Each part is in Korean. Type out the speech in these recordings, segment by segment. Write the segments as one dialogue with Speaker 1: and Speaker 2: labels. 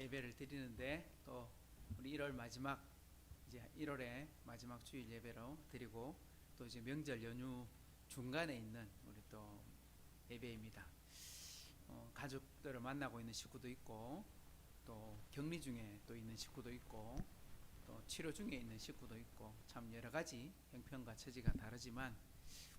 Speaker 1: 예배를 드리는데, 또 우리 1월 마지막, 이제 1월의 마지막 주일 예배로 드리고, 또 이제 명절 연휴 중간에 있는 우리 또 예배입니다. 가족들을 만나고 있는 식구도 있고, 또 격리 중에 또 있는 식구도 있고, 또 치료 중에 있는 식구도 있고, 참 여러 가지 형편과 처지가 다르지만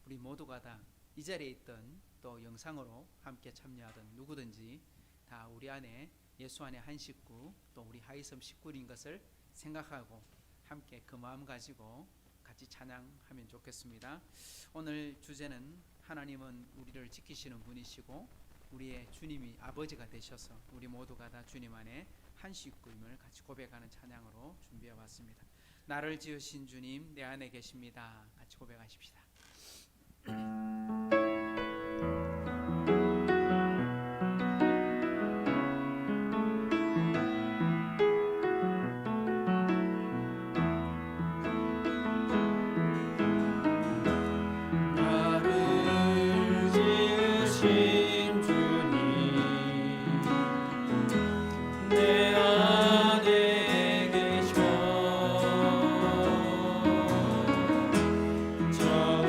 Speaker 1: 우리 모두가 다 이 자리에 있던, 또 영상으로 함께 참여하던 누구든지 다 우리 안에, 예수 안에 한 식구, 또 우리 하이섬 식구인 것을 생각하고 함께 그 마음 가지고 같이 찬양하면 좋겠습니다. 오늘 주제는 하나님은 우리를 지키시는 분이시고 우리의 주님이 아버지가 되셔서 우리 모두가 다 주님 안에 한 식구임을 같이 고백하는 찬양으로 준비해 왔습니다. 나를 지으신 주님 내 안에 계십니다. 같이 고백하십시다.
Speaker 2: 저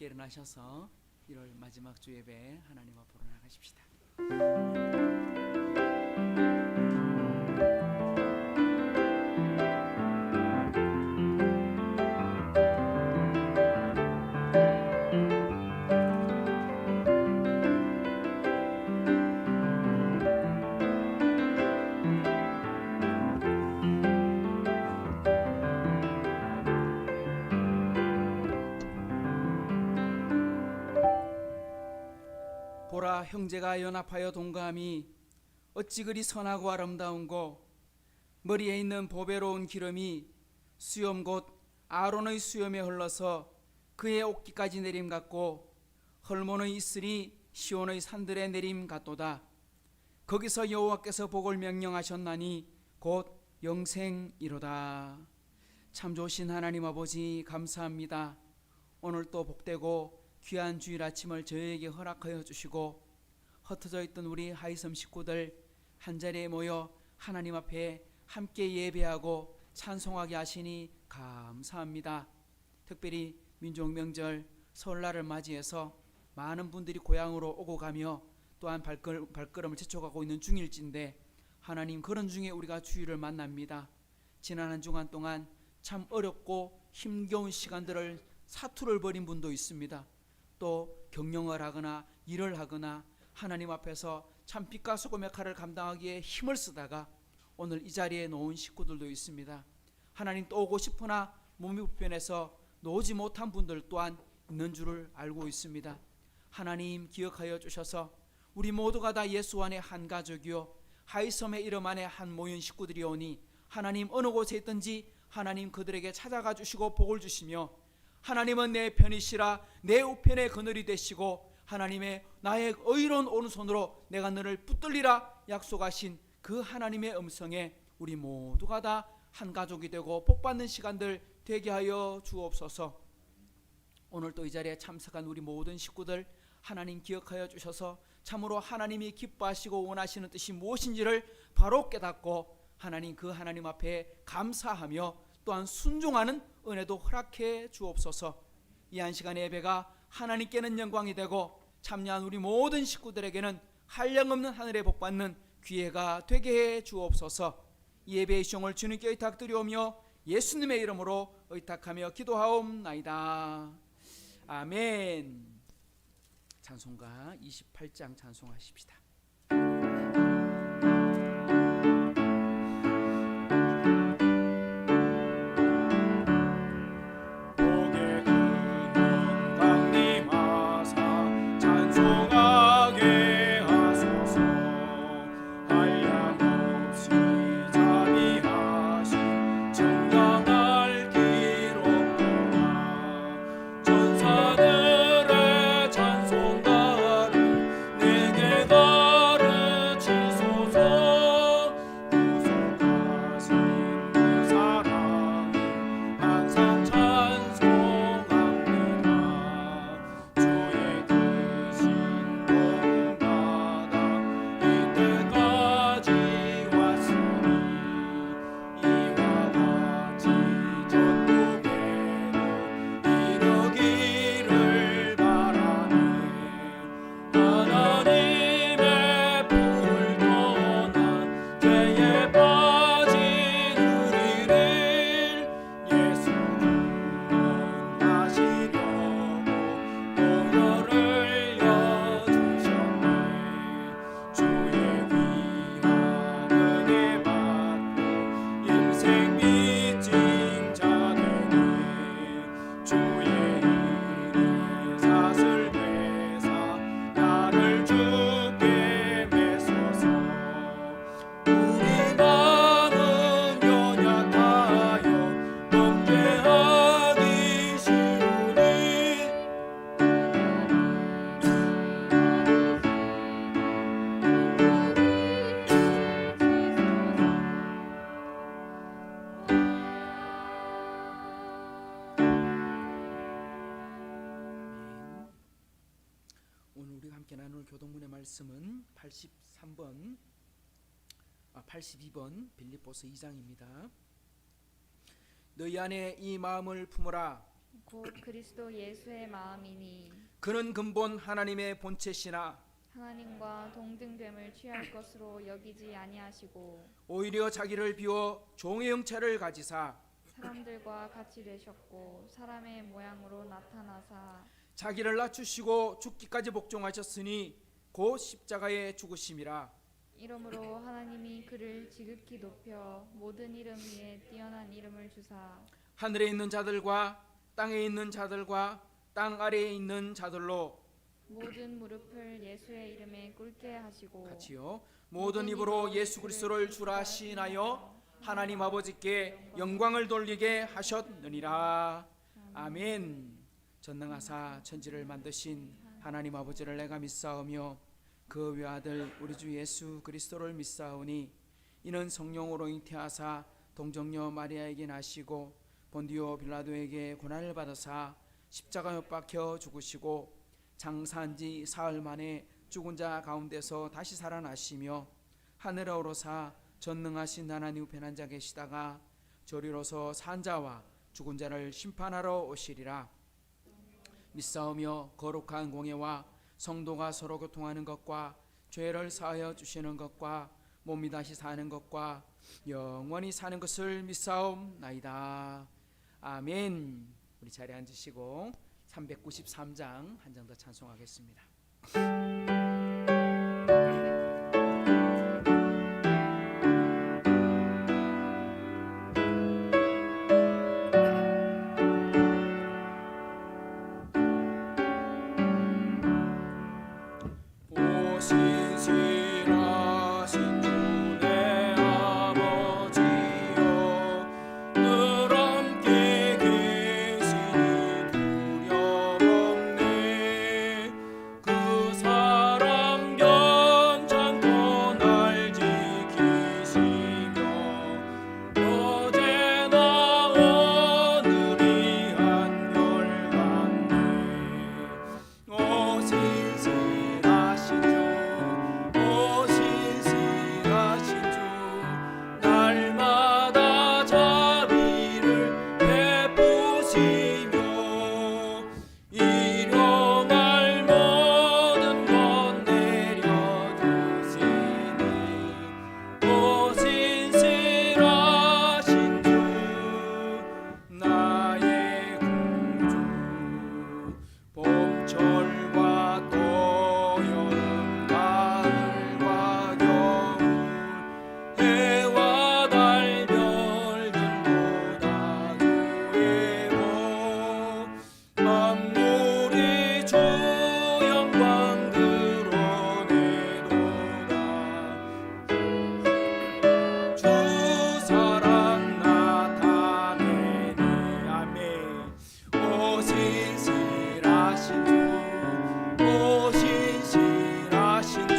Speaker 1: 함께 일어나셔서 1월 마지막 주 예배 하나님 앞으로 나가십시다. 보라, 형제가 연합하여 동거함이 어찌 그리 선하고 아름다운고, 머리에 있는 보배로운 기름이 수염 곧 아론의 수염에 흘러서 그의 옷깃까지 내림 같고, 헐몬의 이슬이 시온의 산들에 내림 같도다. 거기서 여호와께서 복을 명령하셨나니 곧 영생이로다. 참 좋으신 하나님 아버지, 감사합니다. 오늘 또 복되고 귀한 주일 아침을 저희에게 허락하여 주시고, 흩어져 있던 우리 하이섬 식구들 한자리에 모여 하나님 앞에 함께 예배하고 찬송하게 하시니 감사합니다. 특별히 민족명절 설날을 맞이해서 많은 분들이 고향으로 오고 가며 또한 발걸음을 재촉하고 있는 중일지인데, 하나님, 그런 중에 우리가 주일을 만납니다. 지난 한 주간 동안 참 어렵고 힘겨운 시간들을 사투를 벌인 분도 있습니다. 또 경영을 하거나 일을 하거나 하나님 앞에서 참 빛과 소금의 칼을 감당하기에 힘을 쓰다가 오늘 이 자리에 놓은 식구들도 있습니다. 하나님, 또 오고 싶으나 몸이 불편해서 놓지 못한 분들 또한 있는 줄을 알고 있습니다. 하나님, 기억하여 주셔서 우리 모두가 다 예수 안에 한 가족이요 하이섬의 이름 안에 한 모인 식구들이 오니, 하나님, 어느 곳에 있든지 하나님 그들에게 찾아가 주시고 복을 주시며, 하나님은 내 편이시라 내 우편의 그늘이 되시고, 하나님의 나의 의로운 오른손으로 내가 너를 붙들리라 약속하신 그 하나님의 음성에 우리 모두가 다 한 가족이 되고 복받는 시간들 되게 하여 주옵소서. 오늘 또 이 자리에 참석한 우리 모든 식구들 하나님 기억하여 주셔서 참으로 하나님이 기뻐하시고 원하시는 뜻이 무엇인지를 바로 깨닫고, 하나님 그 하나님 앞에 감사하며 또한 순종하는 은혜도 허락해 주옵소서. 이 한 시간의 예배가 하나님께는 영광이 되고 참여한 우리 모든 식구들에게는 한량없는 하늘의 복받는 기회가 되게 해 주옵소서. 이 예배의 시종을 주님께 의탁드리오며 예수님의 이름으로 의탁하며 기도하옵나이다. 아멘. 찬송가 28장 찬송하십시다. 오늘 우리가 함께 나눌 교동문의 말씀은 82번 빌립보서 2장입니다. 너희 안에 이 마음을 품으라.
Speaker 2: 곧 그리스도 예수의 마음이니
Speaker 1: 그는 근본 하나님의 본체시나
Speaker 2: 하나님과 동등됨을 취할 것으로 여기지 아니하시고
Speaker 1: 오히려 자기를 비워 종의 형체를 가지사
Speaker 2: 사람들과 같이 되셨고 사람의 모양으로 나타나사
Speaker 1: 자기를 낮추시고 죽기까지 복종하셨으니 곧 십자가에 죽으심이라.
Speaker 2: 이러므로 하나님이 그를 지극히 높여 모든 이름 위에 뛰어난 이름을 주사
Speaker 1: 하늘에 있는 자들과 땅에 있는 자들과 땅 아래에 있는 자들로
Speaker 2: 모든 무릎을 예수의 이름에 꿇게 하시고
Speaker 1: 같이요 모든 입으로 예수 그리스도를 주라 시인하여 하나님 아버지께 영광을 돌리게 하셨느니라. 아멘. 전능하사 천지를 만드신 하나님 아버지를 내가 믿사오며 그 외아들 우리 주 예수 그리스도를 믿사오니 이는 성령으로 잉태하사 동정녀 마리아에게 나시고 본디오 빌라도에게 고난을 받으사 십자가에 못 박혀 죽으시고 장사한 지 사흘 만에 죽은 자 가운데서 다시 살아나시며 하늘에 오르사 전능하신 하나님 우편한 자 계시다가 저리로서 산 자와 죽은 자를 심판하러 오시리라. 믿사오며 거룩한 공예와 성도가 서로 교통하는 것과 죄를 사하여 주시는 것과 몸이 다시 사는 것과 영원히 사는 것을 믿사옵나이다. 아멘. 우리 자리에 앉으시고 393장 한 장 더 찬송하겠습니다. 신실하신 주 내 아버지여 늘 함께 계시니 두려움없네. 그 사랑 변찮고 날 지키시며 어제나 오늘이 한결같네. 오 신실하신 주, 오 신실하신 주, 날마다 자비를 베푸시며 일용할 모든 것 내려주시니 오 신실하신 주, 나의 구주. 봄철과 또 여름 가을과 겨울 해와 달 별들도 다 주의 복 만물이 주 영광 드러내도다. 주 사랑 나타내네. 아멘. 오 신실하신 주, 오 신실하신 주,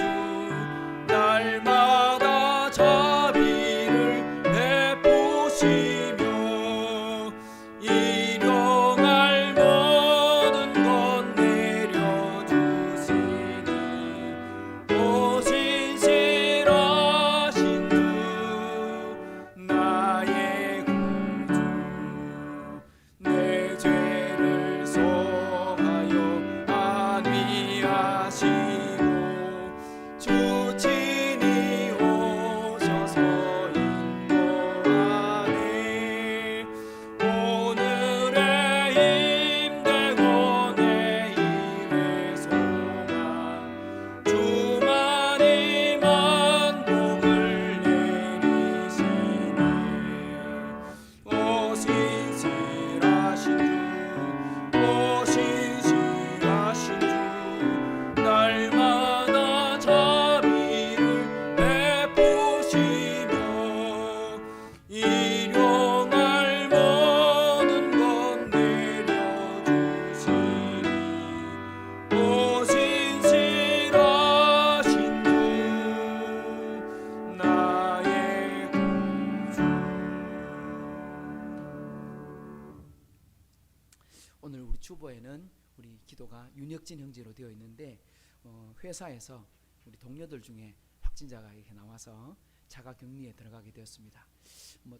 Speaker 1: 날마다 자비를 베푸시며 일용할 모든 것 내려주시니 오 신실하신 주, 나의 구주. 내 죄를 소하여 안위하시고 주 친히 오셔서 인도하네. 오늘의 힘되고 내일의 소망 주만이 만복을 내리시네. 오 신실하신 주, 오 신실하신 주, 날마다 자비를 베푸시며 일용할 모든 것 내려주시니 오 신실하신 주, 나의 구주. 오늘 우리 주보에는 우리 기도가 윤혁진 형제로 되어 있는데 회사에서 우리 동료들 중에 확진자가 이렇게 나와서 자가격리에 들어가게 되었습니다. 뭐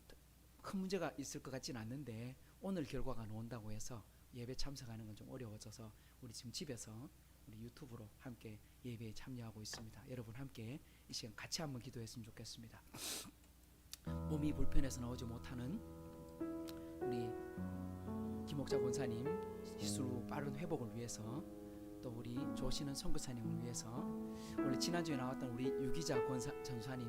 Speaker 1: 큰 문제가 있을 것 같지는 않는데 오늘 결과가 나온다고 해서 예배 참석하는 건 좀 어려워져서 우리 지금 집에서 우리 유튜브로 함께 예배에 참여하고 있습니다. 여러분 함께 이 시간 같이 한번 기도했으면 좋겠습니다. 몸이 불편해서 나오지 못하는 우리 김옥자 권사님 시술 빠른 회복을 위해서, 또 우리 조신은 선교사님을 위해서, 원래 지난주에 나왔던 우리 유기자 전사님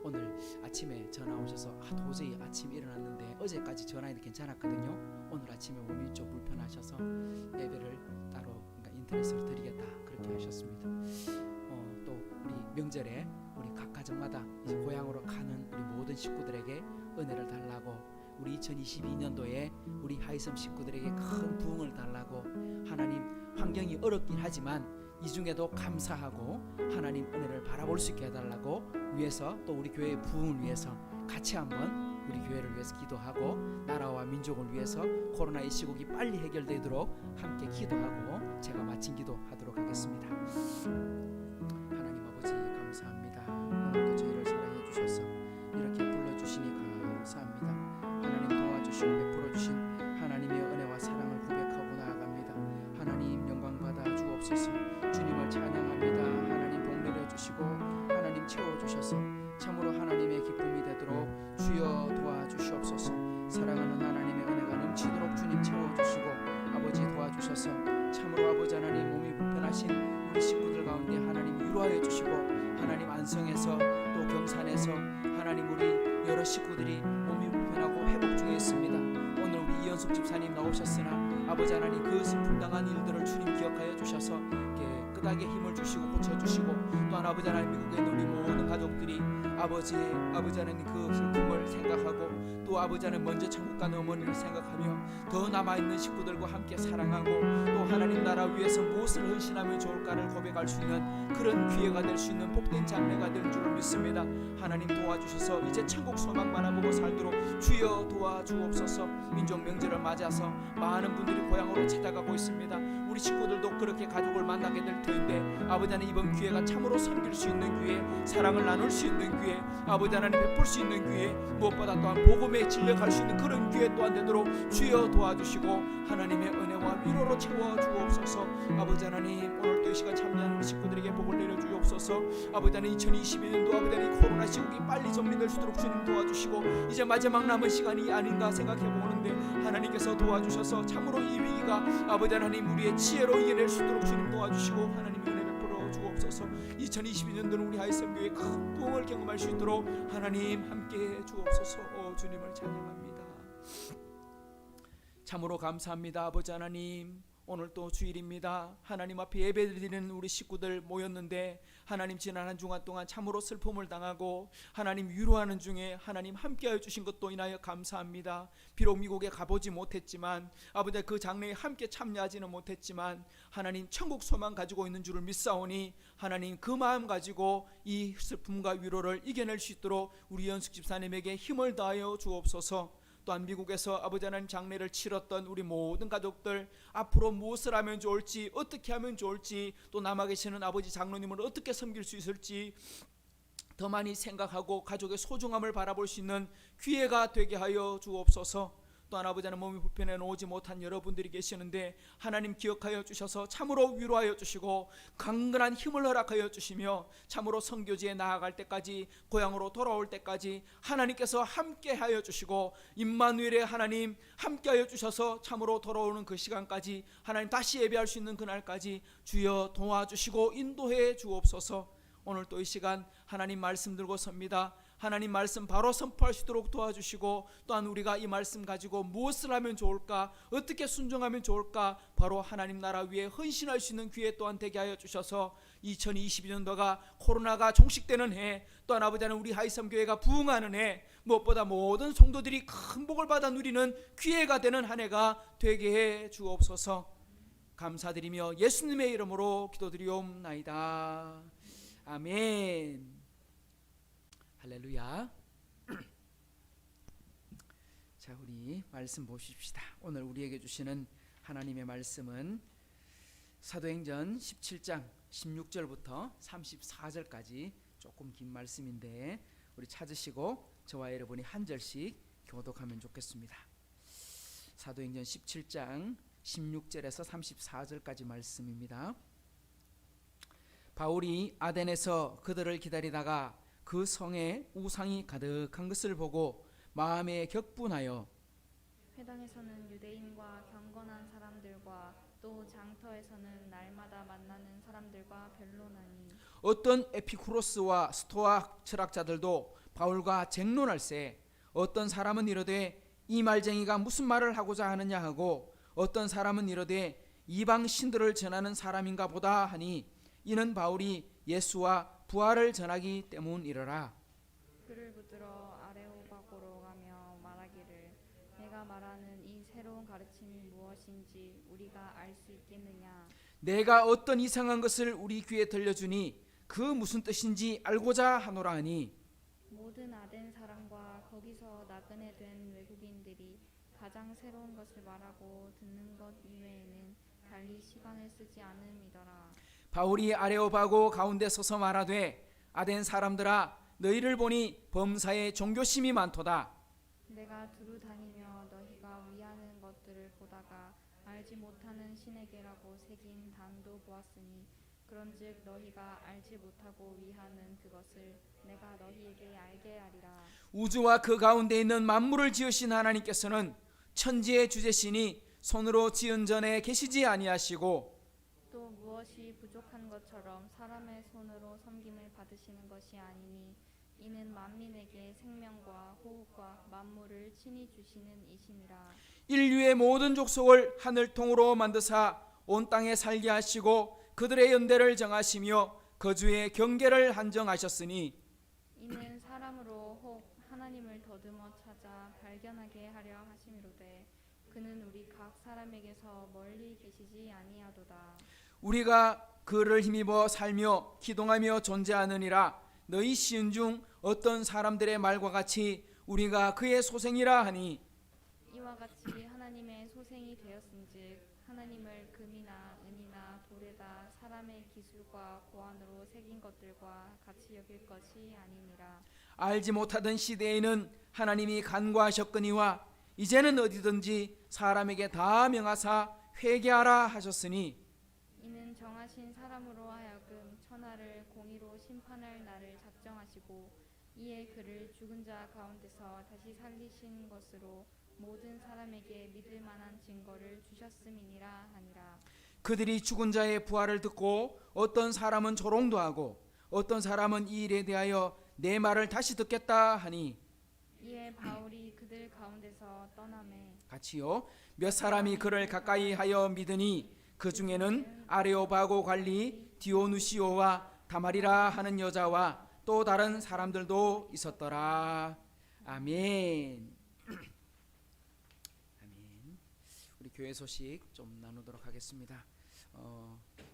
Speaker 1: 오늘 아침에 전화 오셔서 도저히 아침에 일어났는데 어제까지 전화해도 괜찮았거든요. 오늘 아침에 몸이 좀 불편하셔서 예배를 따로 인터넷으로 드리겠다 그렇게 하셨습니다. 또 우리 명절에 우리 각 가정마다 이제 고향으로 가는 우리 모든 식구들에게 은혜를 달라고, 우리 2022년도에 우리 하이섬 식구들에게 큰 부흥을 달라고, 하나님 환경이 어렵긴 하지만 이 중에도 감사하고 하나님 은혜를 바라볼 수 있게 해달라고 위해서, 또 우리 교회의 부흥을 위해서 같이 한번 우리 교회를 위해서 기도하고 나라와 민족을 위해서 코로나 이 시국이 빨리 해결되도록 함께 기도하고 제가 마친 기도하도록 하겠습니다. 하나님 아버지 감사합니다. 오늘도 저희를 사랑해 주셔서 이렇게 불러주시니 감사합니다. 하나님 도와주시고 베풀어 주신 하나님의 은혜와 사랑을 고백하고 나아갑니다. 하나님 영광 받아 주옵소서. 주님을 찬양합니다. 하나님 복 내려주시고 하나님 채워주셔서 참으로 하나님의 기쁨이 되도록 주여 도와주시옵소서. 사랑하는 하나님의 은혜가 넘치도록 주님 채워주시고 아버지 도와주셔서 참으로 아버지 하나님 몸이 불편하신 우리 식구들 가운데 하나님 위로하여 주시고, 하나님 안성에서 또 경산에서 하나님 우리 여러 식구들이 몸이 불편하고 회복 중에 있습니다. 오늘 우리 이현숙 집사님 나오셨으나 아버지 하나님 그 슬픔당한 일들을 주님 기억하여 주셔서 깨끗하게 힘을 주시고 고쳐주시고, 또한 아버지 하나님 미국에 있는 우리 모든 가족들이 아버지 하나님 그 슬픔을 생각하고, 또 아버지 하나님 먼저 천국 가는 어머니를 생각하며 더 남아있는 식구들과 함께 사랑하고, 또 하나님 나라 위해서 무엇을 헌신하면 좋을까를 고백할 수 있는 그런 기회가 될 수 있는 복된 장래가 될 줄을 믿습니다. 하나님 도와주셔서 이제 천국 소망 바라보고 살도록 주여 도와주옵소서. 민족 명절을 맞아서 많은 분들이 고향으로 찾아가고 있습니다. 우리 식구들도 그렇게 가족을 만나게 될 터인데 아버지 하나님 이번 기회가 참으로 섬길 수 있는 기회, 사랑을 나눌 수 있는 기회, 아버지 하나님 베풀 수 있는 기회, 무엇보다 또한 복음에 진력할 수 있는 그런 기회 또한 되도록 주여 도와주시고 하나님의 은혜와 위로로 채워주옵소서. 아버지 하나님 오늘도 이 시간 참여하는 우리 식구들에게 복을 내려주옵소서. 아버지 하나님 2022년도 아버지 하나님 코로나 시국이 빨리 정리될 수 있도록 주님 도와주시고, 이제 마지막 남은 시간이 아닌가 생각해보는데 하나님께서 도와주셔서 참으로 이 위기가 아버지 하나님 우리의 지혜로 이겨낼 수 있도록 주님 도와주시고 하나님의 은혜 베풀어 주옵소서. 2022년도는 우리 하이섬 교회 큰 부흥을 경험할 수 있도록 하나님 함께해 주옵소서. 주님을 찬양합니다. 참으로 감사합니다. 아버지 하나님 오늘 또 주일입니다. 하나님 앞에 예배드리는 우리 식구들 모였는데 하나님 지난 한 주간 동안 참으로 슬픔을 당하고 하나님 위로하는 중에 하나님 함께하여 주신 것도 인하여 감사합니다. 비록 미국에 가보지 못했지만 아버지 그 장래에 함께 참여하지는 못했지만 하나님 천국 소망 가지고 있는 줄을 믿사오니 하나님 그 마음 가지고 이 슬픔과 위로를 이겨낼 수 있도록 우리 연숙 집사님에게 힘을 다하여 주옵소서. 또한 미국에서 아버지 하나님 장례를 치렀던 우리 모든 가족들 앞으로 무엇을 하면 좋을지, 어떻게 하면 좋을지, 또 남아 계시는 아버지 장로님을 어떻게 섬길 수 있을지 더 많이 생각하고 가족의 소중함을 바라볼 수 있는 기회가 되게 하여 주옵소서. 또한 아버지 하나님 몸이 불편해 오지 못한 여러분들이 계시는데 하나님 기억하여 주셔서 참으로 위로하여 주시고 강건한 힘을 허락하여 주시며 참으로 선교지에 나아갈 때까지, 고향으로 돌아올 때까지 하나님께서 함께하여 주시고 임마누엘의 하나님 함께하여 주셔서 참으로 돌아오는 그 시간까지 하나님 다시 예배할 수 있는 그날까지 주여 도와주시고 인도해 주옵소서. 오늘 또 이 시간 하나님 말씀 들고 섭니다. 하나님 말씀 바로 선포할 수 있도록 도와주시고, 또한 우리가 이 말씀 가지고 무엇을 하면 좋을까, 어떻게 순종하면 좋을까 바로 하나님 나라 위에 헌신할 수 있는 기회 또한 되게 하여 주셔서 2022년도가 코로나가 종식되는 해, 또한 아버지 하나님 우리 하이섬 교회가 부흥하는 해, 무엇보다 모든 성도들이 큰 복을 받아 누리는 기회가 되는 한 해가 되게 해 주옵소서. 감사드리며 예수님의 이름으로 기도드리옵나이다. 아멘. 할렐루야. 자, 우리 말씀 보십시다. 오늘 우리에게 주시는 하나님의 말씀은 사도행전 17장 16절부터 34절까지 조금 긴 말씀인데 우리 찾으시고 저와 여러분이 한 절씩 교독하면 좋겠습니다. 사도행전 17장 16절에서 34절까지 말씀입니다. 바울이 아덴에서 그들을 기다리다가 그 성에 우상이 가득한 것을 보고 마음에 격분하여
Speaker 2: 회당에서는 유대인과 경건한 사람들과 또 장터에서는 날마다 만나는 사람들과 변론하니
Speaker 1: 어떤 에피쿠로스와 스토아 철학자들도 바울과 쟁론할세 어떤 사람은 이르되 이 말쟁이가 무슨 말을 하고자 하느냐 하고 어떤 사람은 이르되 이방 신들을 전하는 사람인가 보다 하니 이는 바울이 예수와 부활을 전하기 때문이러라.
Speaker 2: 그를 붙들어 아레오바고로 가며 말하기를 내가 말하는 이 새로운 가르침이 무엇인지 우리가 알 수 있겠느냐.
Speaker 1: 내가 어떤 이상한 것을 우리 귀에 들려주니 그 무슨 뜻인지 알고자 하노라 하니
Speaker 2: 모든 아덴 사람과 거기서 나그네 된 외국인들이 가장 새로운 것을 말하고 듣는 것 이외에는 달리 시간을 쓰지 않음이더라.
Speaker 1: 바울이 아레오바고 가운데 서서 말하되 아덴 사람들아 너희를 보니 범사에 종교심이 많도다.
Speaker 2: 내가 두루 다니며 너희가 위하는 것들을 보다가 알지 못하는 신에게라고 새긴 단도 보았으니 그런즉 너희가 알지 못하고 위하는 그것을 내가 너희에게 알게 하리라.
Speaker 1: 우주와 그 가운데 있는 만물을 지으신 하나님께서는 천지의 주제시니 손으로 지은 전에 계시지 아니하시고
Speaker 2: 또 무엇이 부족한 것처럼 사람의 손으로 섬김을 받으시는 것이 아니니 이는 만민에게 생명과 호흡과 만물을 친히 주시는 이심이라.
Speaker 1: 인류의 모든 족속을 하늘통으로 만드사 온 땅에 살게 하시고 그들의 연대를 정하시며 거주의 경계를 한정하셨으니
Speaker 2: 이는 사람으로 혹 하나님을 더듬어 찾아 발견하게 하려 하심이로되 그는 우리 각 사람에게서 멀리 계시지 아니하도다.
Speaker 1: 우리가 그를 힘입어 살며 기동하며 존재하느니라. 너희 시은 중 어떤 사람들의 말과 같이 우리가 그의 소생이라 하니
Speaker 2: 이와 같이 하나님의 소생이 되었은즉 하나님을 금이나 은이나 돌에다 사람의 기술과 고안으로 새긴 것들과 같이 여길 것이 아니니라.
Speaker 1: 알지 못하던 시대에는 하나님이 간과하셨거니와 이제는 어디든지 사람에게 다 명하사 회개하라 하셨으니
Speaker 2: 이는 정하신 사람으로 하여금 천하를 공의로 심판할 날을 작정하시고 이에 그를 죽은 자 가운데서 다시 살리신 것으로 모든 사람에게 믿을 만한 증거를 주셨음이니라 하니라.
Speaker 1: 그들이 죽은 자의 부활을 듣고 어떤 사람은 조롱도 하고 어떤 사람은 이 일에 대하여 내 말을 다시 듣겠다 하니
Speaker 2: 이에 바울이 그들 가운데서 떠나매
Speaker 1: 같이요 몇 사람이 그를 가까이 하여 믿으니 그 중에는 아레오바고 관리 디오누시오와 다말이라 하는 여자와 또 다른 사람들도 있었더라. 아멘. 아멘. 우리 교회 소식 좀 나누도록 하겠습니다.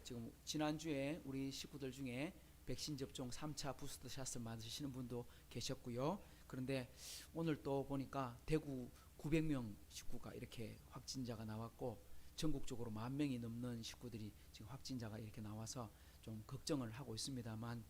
Speaker 1: 지금 지난주에 우리 식구들 중에 백신 접종 3차 부스터샷을 맞으시는 분도 계셨고요. 그런데 오늘 또 보니까 대구 900명 식구가 이렇게 확진자가 나왔고 전국적으로 10,000명이 넘는 식구들이 지금 확진자가 이렇게 나와서 좀 걱정을 하고 있습니다만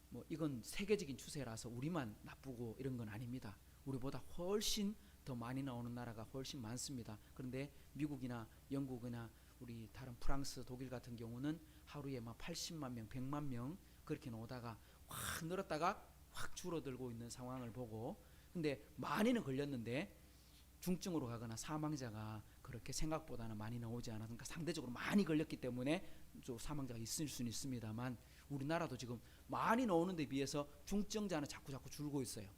Speaker 1: 뭐 이건 세계적인 추세라서 우리만 나쁘고 이런 건 아닙니다. 우리보다 훨씬 더 많이 나오는 나라가 훨씬 많습니다. 그런데 미국이나 영국이나 우리 다른 프랑스, 독일 같은 경우는 하루에 막 80만 명, 100만 명 그렇게 나오다가 확 늘었다가 확 줄어들고 있는 상황을 보고 근데 많이는 걸렸는데 중증으로 가거나 사망자가 그렇게 생각보다는 많이 나오지 않아서 그러니까 상대적으로 많이 걸렸기 때문에 좀 사망자가 있을 수는 있습니다만 우리나라도 지금 많이 나오는 데 비해서 중증자는 자꾸 줄고 있어요.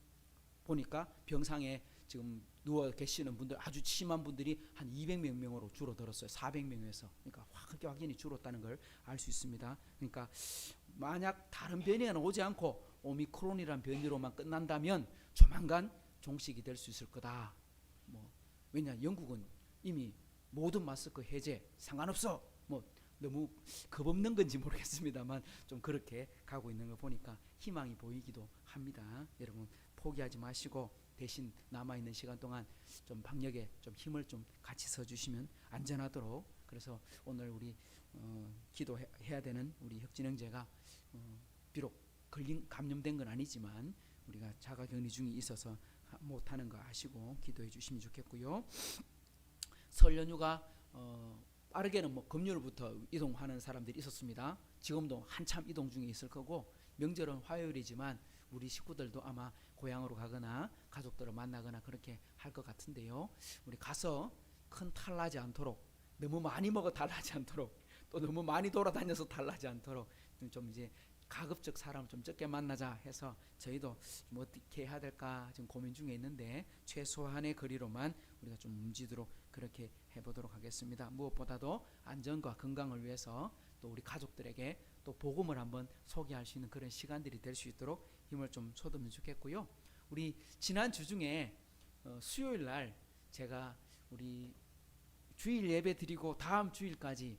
Speaker 1: 보니까 병상에 지금 누워 계시는 분들 아주 심한 분들이 한 200몇 명으로 줄어들었어요. 400명에서. 그러니까 확연히 줄었다는 걸 알 수 있습니다. 그러니까 만약 다른 변이가 오지 않고 오미크론이란 변이로만 끝난다면 조만간 종식이 될 수 있을 거다. 왜냐 영국은 이미 모든 마스크 해제 상관없어. 너무 겁없는 건지 모르겠습니다만 좀 그렇게 가고 있는 거 보니까 희망이 보이기도 합니다. 여러분 포기하지 마시고 대신 남아있는 시간 동안 좀 방역에 좀 힘을 좀 같이 써주시면 안전하도록 그래서 오늘 우리 기도해야 되는 우리 혁진 형제가 비록 감염된 건 아니지만 우리가 자가격리 중에 있어서 못하는 거 아시고 기도해 주시면 좋겠고요. 설 연휴가 빠르게는 뭐 금요일부터 이동하는 사람들이 있었습니다. 지금도 한참 이동 중에 있을 거고, 명절은 화요일이지만 우리 식구들도 아마 고향으로 가거나 가족들을 만나거나 그렇게 할 것 같은데요. 우리 가서 큰 탈 나지 않도록, 너무 많이 먹어 탈 나지 않도록, 또 너무 많이 돌아다녀서 탈 나지 않도록 좀 이제 가급적 사람 좀 적게 만나자 해서 저희도 좀 어떻게 해야 될까 지금 고민 중에 있는데, 최소한의 거리로만 우리가 좀 움직이도록 그렇게 해보도록 하겠습니다. 무엇보다도 안전과 건강을 위해서 또 우리 가족들에게 또 복음을 한번 소개할 수 있는 그런 시간들이 될 수 있도록 힘을 좀 쏟으면 좋겠고요. 우리 지난 주 중에 수요일 날 제가 우리 주일 예배 드리고 다음 주일까지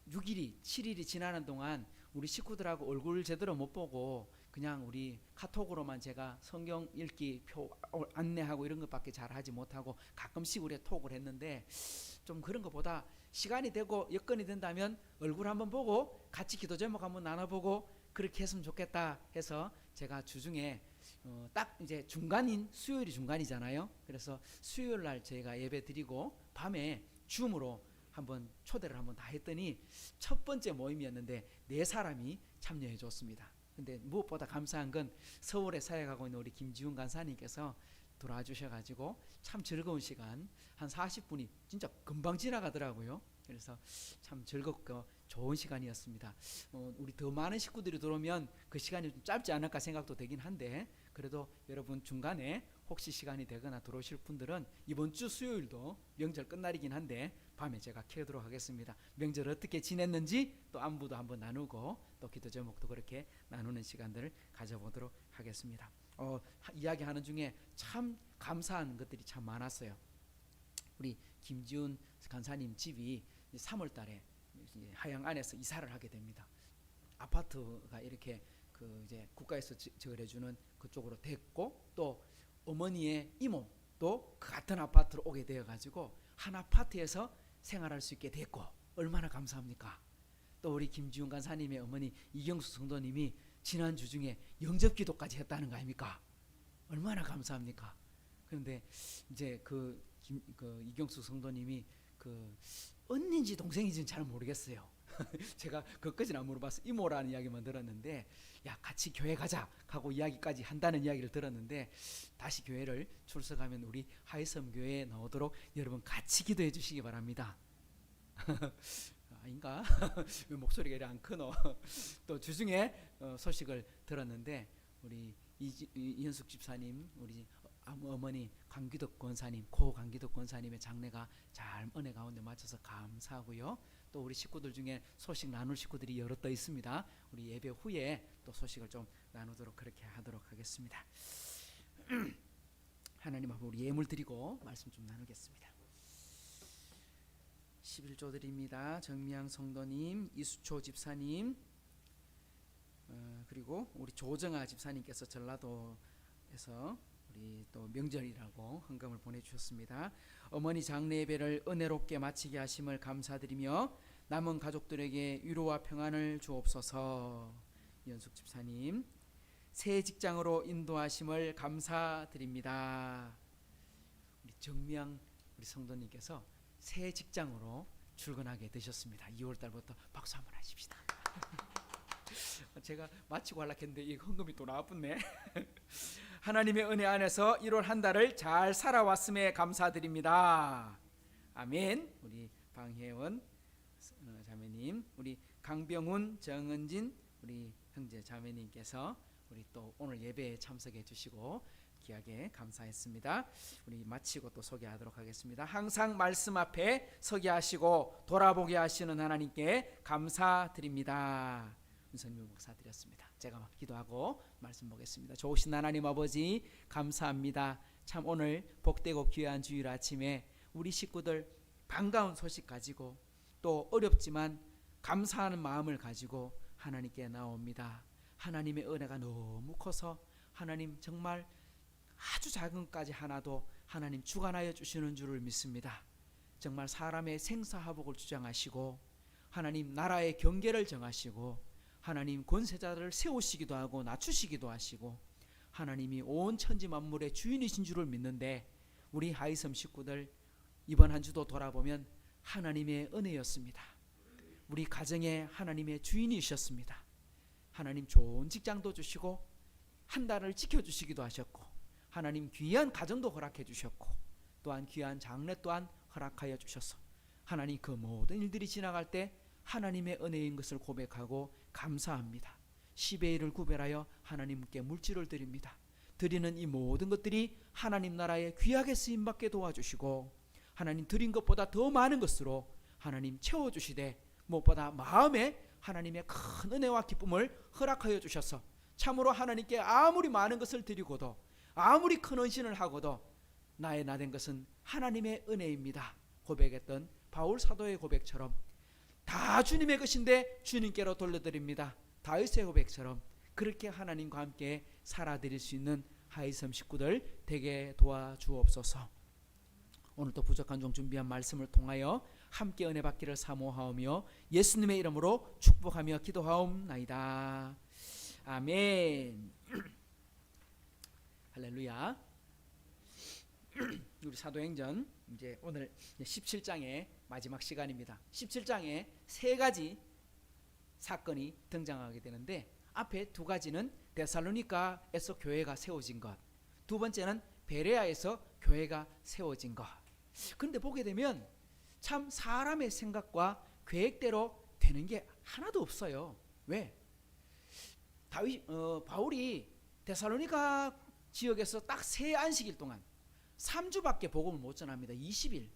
Speaker 1: 6일이 7일이 지나는 동안 우리 식구들하고 얼굴 제대로 못 보고 그냥 우리 카톡으로만 제가 성경 읽기 표 안내하고 이런 것밖에 잘 하지 못하고 가끔씩 우리 톡을 했는데, 좀 그런 것보다 시간이 되고 여건이 된다면 얼굴 한번 보고 같이 기도 제목 한번 나눠보고 그렇게 했으면 좋겠다 해서 제가 주중에 딱 이제 중간인 수요일이 중간이잖아요. 그래서 수요일 날 저희가 예배 드리고 밤에 줌으로 한번 초대를 한번 다 했더니 첫 번째 모임이었는데 4사람이 참여해 줬습니다. 근데 무엇보다 감사한 건 서울에 사역하고 있는 우리 김지훈 간사님께서 돌아와 주셔가지고 참 즐거운 시간, 한 40분이 진짜 금방 지나가더라고요. 그래서 참 즐겁고 좋은 시간이었습니다. 우리 더 많은 식구들이 들어오면 그 시간이 좀 짧지 않을까 생각도 되긴 한데, 그래도 여러분 중간에 혹시 시간이 되거나 들어오실 분들은 이번 주 수요일도 명절 끝날이긴 한데 밤에 제가 켜도록 하겠습니다. 명절 어떻게 지냈는지 또 안부도 한번 나누고 또 기도 제목도 그렇게 나누는 시간들을 가져보도록 하겠습니다. 이야기하는 중에 참 감사한 것들이 참 많았어요. 우리 김지훈 간사님 집이 3월 달에 하양 안에서 이사를 하게 됩니다. 아파트가 이렇게 그 이제 국가에서 지어주는 그쪽으로 됐고, 또 어머니의 이모도 그 같은 아파트로 오게 되어 가지고 한 아파트에서 생활할 수 있게 됐고, 얼마나 감사합니까? 또 우리 김지훈 간사님의 어머니 이경수 성도님이 지난주 중에 영접기도까지 했다는 거 아닙니까? 얼마나 감사합니까? 그런데 이제 그 이경수 성도님이 그 언니인지 동생인지는 잘 모르겠어요. 제가 그것까지는 안 물어봐서 이모라는 이야기만 들었는데, 야 같이 교회 가자 하고 이야기까지 한다는 이야기를 들었는데, 다시 교회를 출석하면 우리 하이섬 교회에 나오도록 여러분 같이 기도해 주시기 바랍니다. 아닌가? 왜 목소리가 이렇게 안 크노? 또 주중에 소식을 들었는데 우리 이현숙 집사님, 우리 어머니 강기덕 권사님, 고 강기덕 권사님의 장례가 잘 은혜 가운데 맞춰서 감사하고요. 또 우리 식구들 중에 소식 나눌 식구들이 여럿 더 있습니다. 우리 예배 후에 또 소식을 좀 나누도록 그렇게 하도록 하겠습니다. 하나님 앞에 우리 예물 드리고 말씀 좀 나누겠습니다. 11조 드립니다. 정미양 성도님, 이수초 집사님, 그리고 우리 조정아 집사님께서 전라도에서 우리 또 명절이라고 헌금을 보내주셨습니다. 어머니 장례 예배를 은혜롭게 마치게 하심을 감사드리며 남은 가족들에게 위로와 평안을 주옵소서. 연숙 집사님, 새 직장으로 인도하심을 감사드립니다. 우리 정미양 우리 성도님께서 새 직장으로 출근하게 되셨습니다. 2월 달부터 박수 한번 하십시다. 제가 마치고 하려고 했는데 이 헌금이 또 나왔네. 하나님의 은혜 안에서 1월 한 달을 잘 살아왔음에 감사드립니다. 아멘. 우리 방혜원 자매님, 우리 강병훈, 정은진 우리 형제 자매님께서 우리 또 오늘 예배에 참석해 주시고 귀하게 감사했습니다. 우리 마치고 또 소개하도록 하겠습니다. 항상 말씀 앞에 서게 하시고 돌아보게 하시는 하나님께 감사드립니다. 윤선미 목사 드렸습니다. 제가 기도하고 말씀 보겠습니다. 좋으신 하나님 아버지 감사합니다. 참 오늘 복되고 귀한 주일 아침에 우리 식구들 반가운 소식 가지고 또 어렵지만 감사하는 마음을 가지고 하나님께 나옵니다. 하나님의 은혜가 너무 커서 하나님 정말 아주 작은 것까지 하나도 하나님 주관하여 주시는 줄을 믿습니다. 정말 사람의 생사화복을 주장하시고 하나님 나라의 경계를 정하시고 하나님 권세자들을 세우시기도 하고 낮추시기도 하시고 하나님이 온 천지 만물의 주인이신 줄을 믿는데 우리 하이섬 식구들 이번 한 주도 돌아보면 하나님의 은혜였습니다. 우리 가정에 하나님의 주인이셨습니다. 하나님 좋은 직장도 주시고 한 달을 지켜주시기도 하셨고, 하나님 귀한 가정도 허락해 주셨고, 또한 귀한 장래 또한 허락하여 주셔서 하나님 그 모든 일들이 지나갈 때 하나님의 은혜인 것을 고백하고 감사합니다. 10의 1을 구별하여 하나님께 물질을 드립니다. 드리는 이 모든 것들이 하나님 나라에 귀하게 쓰임받게 도와주시고, 하나님 드린 것보다 더 많은 것으로 하나님 채워주시되, 무엇보다 마음에 하나님의 큰 은혜와 기쁨을 허락하여 주셔서 참으로 하나님께 아무리 많은 것을 드리고도 아무리 큰 헌신을 하고도 나의 나된 것은 하나님의 은혜입니다 고백했던 바울 사도의 고백처럼 다 주님의 것인데 주님께로 돌려드립니다. 다윗의 고백처럼 그렇게 하나님과 함께 살아드릴 수 있는 하이섬 식구들 되게 도와주옵소서. 오늘도 부족한 종 준비한 말씀을 통하여 함께 은혜 받기를 사모하오며 예수님의 이름으로 축복하며 기도하옵나이다. 아멘. 할렐루야. 우리 사도행전 이제 오늘 17장의 마지막 시간입니다. 17장에 세 가지 사건이 등장하게 되는데, 앞에 두 가지는 데살로니가에서 교회가 세워진 것, 두 번째는 베레아에서 교회가 세워진 것. 그런데 보게 되면 참 사람의 생각과 계획대로 되는 게 하나도 없어요. 왜? 바울이 데살로니가 지역에서 딱 세 안식일 동안 3주밖에 복음을 못 전합니다. 20일.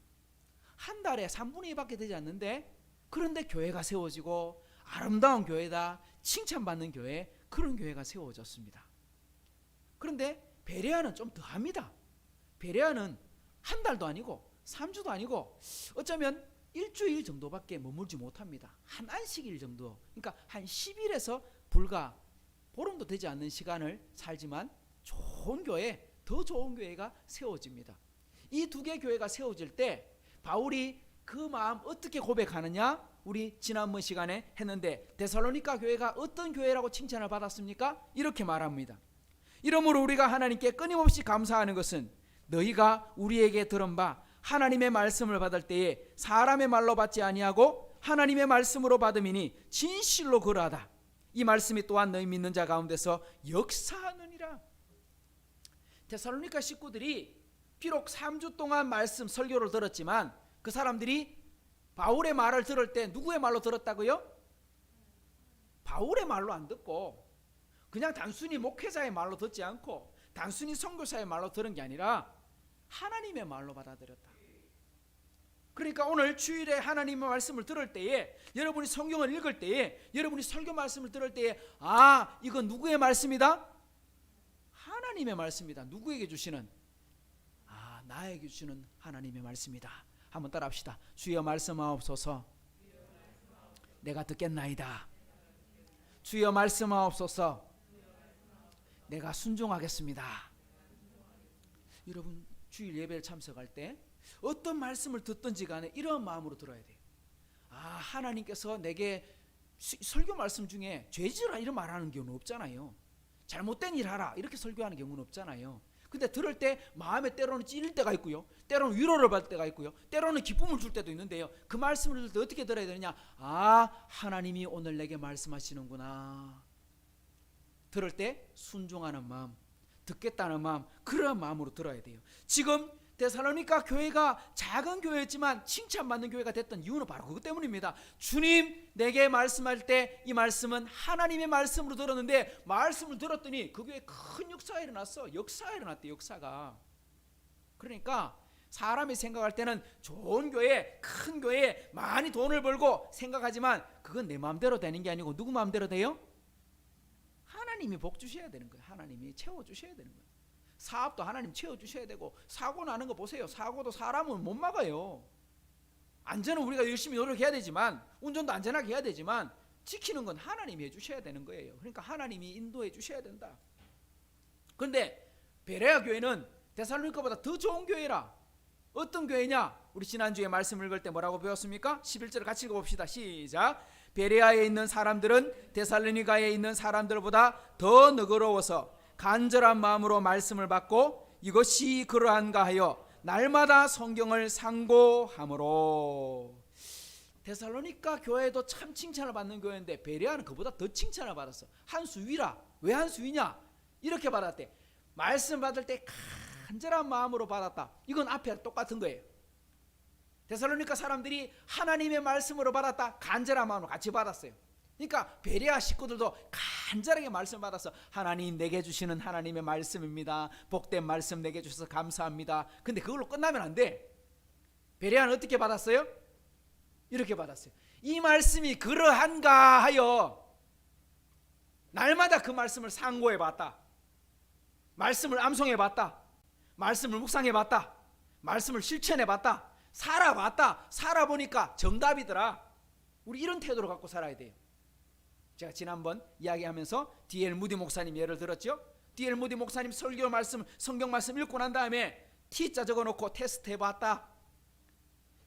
Speaker 1: 한 달에 3분의 2밖에 되지 않는데, 그런데 교회가 세워지고 아름다운 교회다, 칭찬받는 교회, 그런 교회가 세워졌습니다. 그런데 베레아는 좀 더합니다. 베레아는 한 달도 아니고 3주도 아니고 어쩌면 일주일 정도밖에 머물지 못합니다. 한 안식일 정도, 그러니까 한 10일에서 불과 보름도 되지 않는 시간을 살지만 좋은 교회, 더 좋은 교회가 세워집니다. 이 두 개 교회가 세워질 때 바울이 그 마음 어떻게 고백하느냐, 우리 지난번 시간에 했는데 데살로니가 교회가 어떤 교회라고 칭찬을 받았습니까? 이렇게 말합니다. 이러므로 우리가 하나님께 끊임없이 감사하는 것은 너희가 우리에게 들은 바 하나님의 말씀을 받을 때에 사람의 말로 받지 아니하고 하나님의 말씀으로 받음이니 진실로 그러하다. 이 말씀이 또한 너희 믿는 자 가운데서 역사하느니라. 데살로니가 식구들이 비록 3주 동안 말씀 설교를 들었지만 그 사람들이 바울의 말을 들을 때 누구의 말로 들었다고요? 바울의 말로 안 듣고 그냥 단순히 목회자의 말로 듣지 않고 단순히 선교사의 말로 들은 게 아니라 하나님의 말로 받아들였다. 그러니까 오늘 주일에 하나님의 말씀을 들을 때에, 여러분이 성경을 읽을 때에, 여러분이 설교 말씀을 들을 때에, 아, 이건 누구의 말씀이다? 하나님의 말씀이다. 누구에게 주시는? 아, 나에게 주시는 하나님의 말씀이다. 한번 따라합시다. 주여 말씀하옵소서. 내가 듣겠나이다. 주여 말씀하옵소서. 내가 순종하겠습니다. 여러분 주일 예배를 참석할 때 어떤 말씀을 듣든지 간에 이런 마음으로 들어야 돼요. 아, 하나님께서 내게 설교 말씀 중에 죄지라 이런 말하는 경우는 없잖아요. 잘못된 일 하라 이렇게 설교하는 경우는 없잖아요. 근데 들을 때 마음에 때로는 찔릴 때가 있고요, 때로는 위로를 받을 때가 있고요, 때로는 기쁨을 줄 때도 있는데요, 그 말씀을 들을 때 어떻게 들어야 되느냐? 아, 하나님이 오늘 내게 말씀하시는구나. 들을 때 순종하는 마음, 듣겠다는 마음, 그런 마음으로 들어야 돼요. 지금 데살로니가 교회가 작은 교회였지만 칭찬받는 교회가 됐던 이유는 바로 그것 때문입니다. 주님 내게 말씀할 때 이 말씀은 하나님의 말씀으로 들었는데, 말씀을 들었더니 그 교회에 큰 역사가 일어났어. 역사가 일어났대. 역사가. 그러니까 사람이 생각할 때는 좋은 교회, 큰 교회, 많이 돈을 벌고 생각하지만 그건 내 마음대로 되는 게 아니고 누구 마음대로 돼요? 하나님이 복 주셔야 되는 거예요. 하나님이 채워 주셔야 되는 거예요. 사업도 하나님 채워주셔야 되고, 사고 나는 거 보세요. 사고도 사람은 못 막아요. 안전은 우리가 열심히 노력해야 되지만, 운전도 안전하게 해야 되지만, 지키는 건 하나님이 해주셔야 되는 거예요. 그러니까 하나님이 인도해 주셔야 된다. 그런데 베레아 교회는 데살로니가보다 더 좋은 교회라. 어떤 교회냐? 우리 지난주에 말씀 읽을 때 뭐라고 배웠습니까? 11절을 같이 읽어봅시다. 시작. 베레아에 있는 사람들은 데살로니가에 있는 사람들보다 더 너그러워서 간절한 마음으로 말씀을 받고 이것이 그러한가 하여 날마다 성경을 상고함으로. 데살로니가 교회도 참 칭찬을 받는 교회인데 베레아는 그보다 더 칭찬을 받았어. 한 수위라. 왜 한 수위냐? 이렇게 받았대. 말씀 받을 때 간절한 마음으로 받았다. 이건 앞에 똑같은 거예요. 데살로니가 사람들이 하나님의 말씀으로 받았다. 간절한 마음으로 같이 받았어요. 그러니까 베레아 식구들도 간절하게 말씀 받아서 하나님 내게 주시는 하나님의 말씀입니다. 복된 말씀 내게 주셔서 감사합니다. 근데 그걸로 끝나면 안 돼. 베레아는 어떻게 받았어요? 이렇게 받았어요. 이 말씀이 그러한가 하여 날마다 그 말씀을 상고해 봤다. 말씀을 암송해 봤다. 말씀을 묵상해 봤다. 말씀을 실천해 봤다. 살아봤다. 살아보니까 정답이더라. 우리 이런 태도를 갖고 살아야 돼요. 제가 지난번 이야기하면서 D.L. 무디 목사님 예를 들었죠. D.L. 무디 목사님 설교 말씀, 성경 말씀 읽고 난 다음에 T자 적어놓고 테스트 해봤다.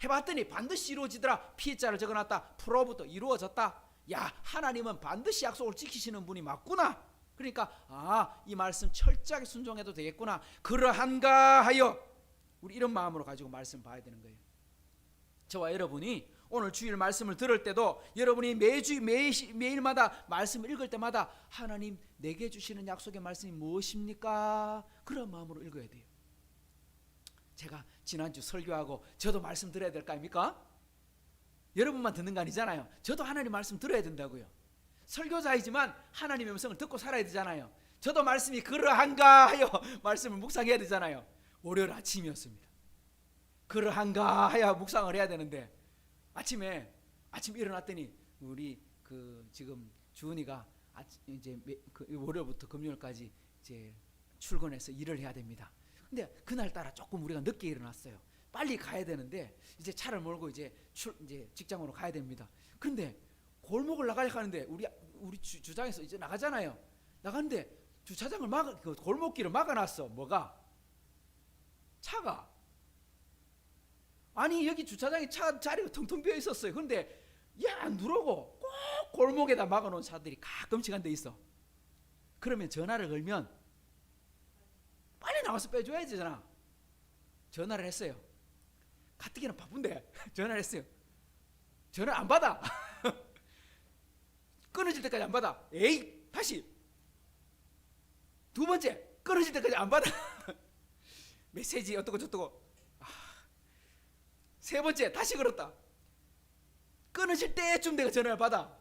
Speaker 1: 해봤더니 반드시 이루어지더라. P자를 적어놨다. 프로부터 이루어졌다. 야, 하나님은 반드시 약속을 지키시는 분이 맞구나. 그러니까 이 말씀 철저하게 순종해도 되겠구나. 그러한가 하여 우리 이런 마음으로 가지고 말씀 봐야 되는 거예요. 저와 여러분이 오늘 주일 말씀을 들을 때도 여러분이 매일마다 말씀을 읽을 때마다 하나님 내게 주시는 약속의 말씀이 무엇입니까? 그런 마음으로 읽어야 돼요. 제가 지난주 설교하고 저도 말씀 들어야 될 거 아닙니까? 여러분만 듣는 거 아니잖아요. 저도 하나님 말씀 들어야 된다고요. 설교자이지만 하나님의 음성을 듣고 살아야 되잖아요. 저도 말씀이 그러한가 하여 말씀을 묵상해야 되잖아요. 월요일 아침이었습니다. 그러한가 하여 묵상을 해야 되는데 아침에 일어났더니 우리 지금 주은이가 이제 월요일부터 금요일까지 이제 출근해서 일을 해야 됩니다. 근데 그날따라 조금 우리가 늦게 일어났어요. 빨리 가야 되는데 이제 차를 몰고 이제 직장으로 가야 됩니다. 그런데 골목을 나가려고 하는데 우리 주장에서 이제 나가잖아요. 나가는데 주차장을 그 골목길을 막아놨어. 뭐가? 차가. 아니 여기 주차장에 차 자리가 텅텅 비어 있었어요. 그런데 안 누르고 꼭 골목에다 막아놓은 차들이 가끔씩 한 대 있어. 그러면 전화를 걸면 빨리 나와서 빼줘야 되잖아. 전화를 했어요. 가뜩이나 바쁜데 전화를 했어요. 전화 안 받아. 끊어질 때까지 안 받아. 에이, 다시 두 번째 끊어질 때까지 안 받아. 메시지 어떻고 저떻고. 세 번째 다시 걸었다. 끊어질 때쯤 내가 전화를 받아.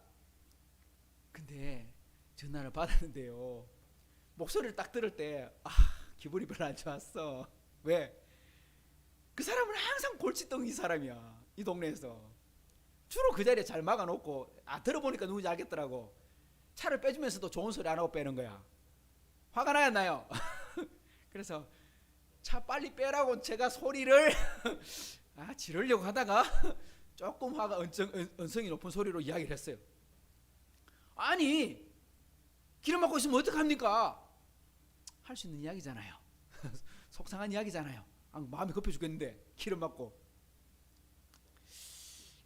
Speaker 1: 근데 전화를 받았는데요, 목소리를 딱 들을 때 기분이 별로 안 좋았어. 왜? 그 사람은 항상 골칫덩이 사람이야. 이 동네에서 주로 그 자리에 잘 막아놓고 들어보니까 누군지 알겠더라고. 차를 빼주면서도 좋은 소리 안 하고 빼는 거야. 화가 나야 나요. 그래서 차 빨리 빼라고 제가 소리를 지르려고 하다가 조금 화가 언성이 높은 소리로 이야기를 했어요. 아니 기름 막고 있으면 어떡합니까? 할 수 있는 이야기잖아요. 속상한 이야기잖아요. 마음이 급해 죽겠는데 기름 막고.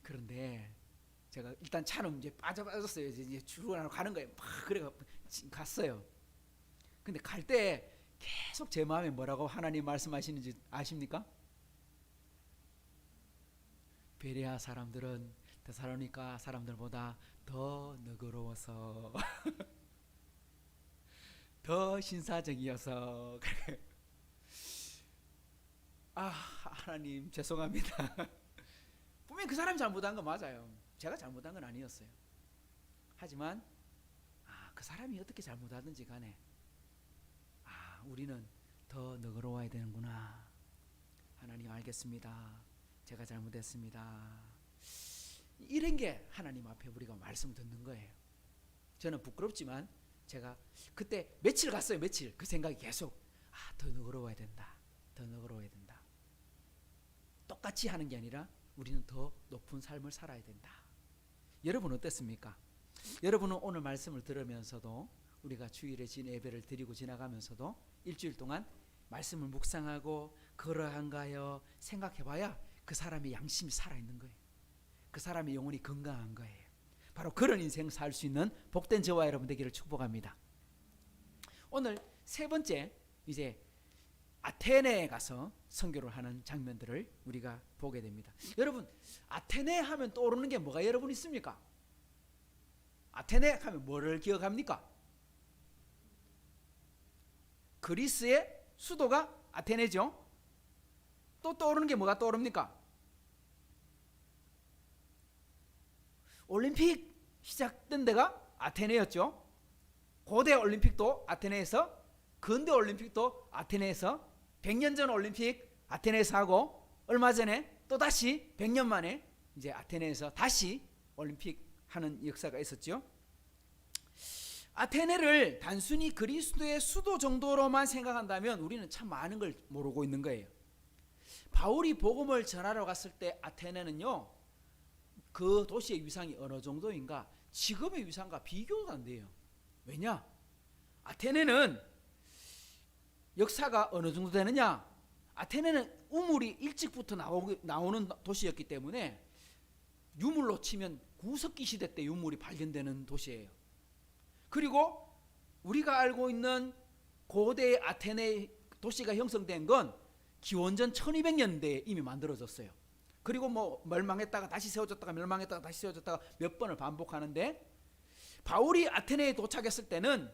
Speaker 1: 그런데 제가 일단 차는 이제 빠졌어요. 이제 출근하러 가는 거예요. 막 그래 갔어요. 근데 갈 때 계속 제 마음에 뭐라고 하나님 말씀하시는지 아십니까? 베레아 사람들은 데살로니가 사람들보다 더 너그러워서 더 신사적이어서 하나님 죄송합니다. 분명히 그 사람이 잘못한 건 맞아요. 제가 잘못한 건 아니었어요. 하지만 그 사람이 어떻게 잘못하든지 간에 우리는 더 너그러워야 되는구나. 하나님 알겠습니다. 제가 잘못했습니다. 이런 게 하나님 앞에 우리가 말씀 듣는 거예요. 저는 부끄럽지만 제가 그때 며칠 갔어요. 며칠. 그 생각이 계속 더 너그러워야 된다. 더 너그러워야 된다. 똑같이 하는 게 아니라 우리는 더 높은 삶을 살아야 된다. 여러분 어땠습니까? 여러분은 오늘 말씀을 들으면서도 우리가 주일에 예배를 드리고 지나가면서도 일주일 동안 말씀을 묵상하고 그러한가요 생각해봐야 그 사람의 양심이 살아있는 거예요. 그 사람의 영혼이 건강한 거예요. 바로 그런 인생 살 수 있는 복된 저와 여러분 되기를 축복합니다. 오늘 세 번째 이제 아테네에 가서 선교를 하는 장면들을 우리가 보게 됩니다. 여러분, 아테네 하면 떠오르는 게 뭐가 여러분 있습니까? 아테네 하면 뭐를 기억합니까? 그리스의 수도가 아테네죠. 또 떠오르는 게 뭐가 떠오릅니까? 올림픽 시작된 데가 아테네였죠. 고대 올림픽도 아테네에서, 근대 올림픽도 아테네에서, 100년 전 올림픽 아테네에서 하고, 얼마 전에 또 다시 100년 만에 이제 아테네에서 다시 올림픽 하는 역사가 있었죠. 아테네를 단순히 그리스도의 수도 정도로만 생각한다면 우리는 참 많은 걸 모르고 있는 거예요. 바울이 복음을 전하러 갔을 때 아테네는요, 그 도시의 위상이 어느 정도인가, 지금의 위상과 비교가 안 돼요. 왜냐? 아테네는 역사가 어느 정도 되느냐? 아테네는 우물이 일찍부터 나오는 도시였기 때문에 유물로 치면 구석기 시대 때 유물이 발견되는 도시예요. 그리고 우리가 알고 있는 고대 아테네 도시가 형성된 건 기원전 1200년대에 이미 만들어졌어요. 그리고 뭐 멸망했다가 다시 세워졌다가 멸망했다가 다시 세워졌다가 몇 번을 반복하는데, 바울이 아테네에 도착했을 때는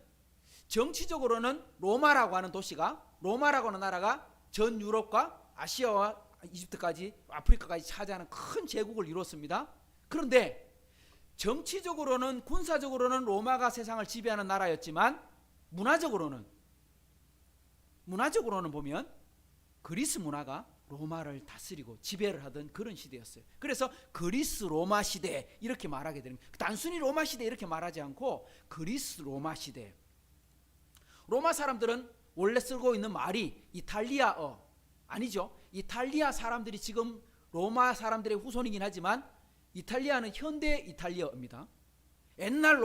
Speaker 1: 정치적으로는 로마라고 하는 도시가, 로마라고 하는 나라가 전 유럽과 아시아와 이집트까지 아프리카까지 차지하는 큰 제국을 이뤘습니다. 그런데 정치적으로는, 군사적으로는 로마가 세상을 지배하는 나라였지만 문화적으로는 보면 그리스 문화가 로마를 다스리고 지배를 하던 그런 시대였어요. 그래서 그리스 로마 시대 이렇게 말하게 되는 거예요. 단순히 로마 시대 이렇게 말하지 않고 그리스 로마 시대. 로마 사람들은 원래 쓰고 있는 말이 이탈리아어 아니죠. 이탈리아 사람들이 지금 로마 사람들의 후손이긴 하지만 이탈리아는 현대 이탈리아입니다. 옛날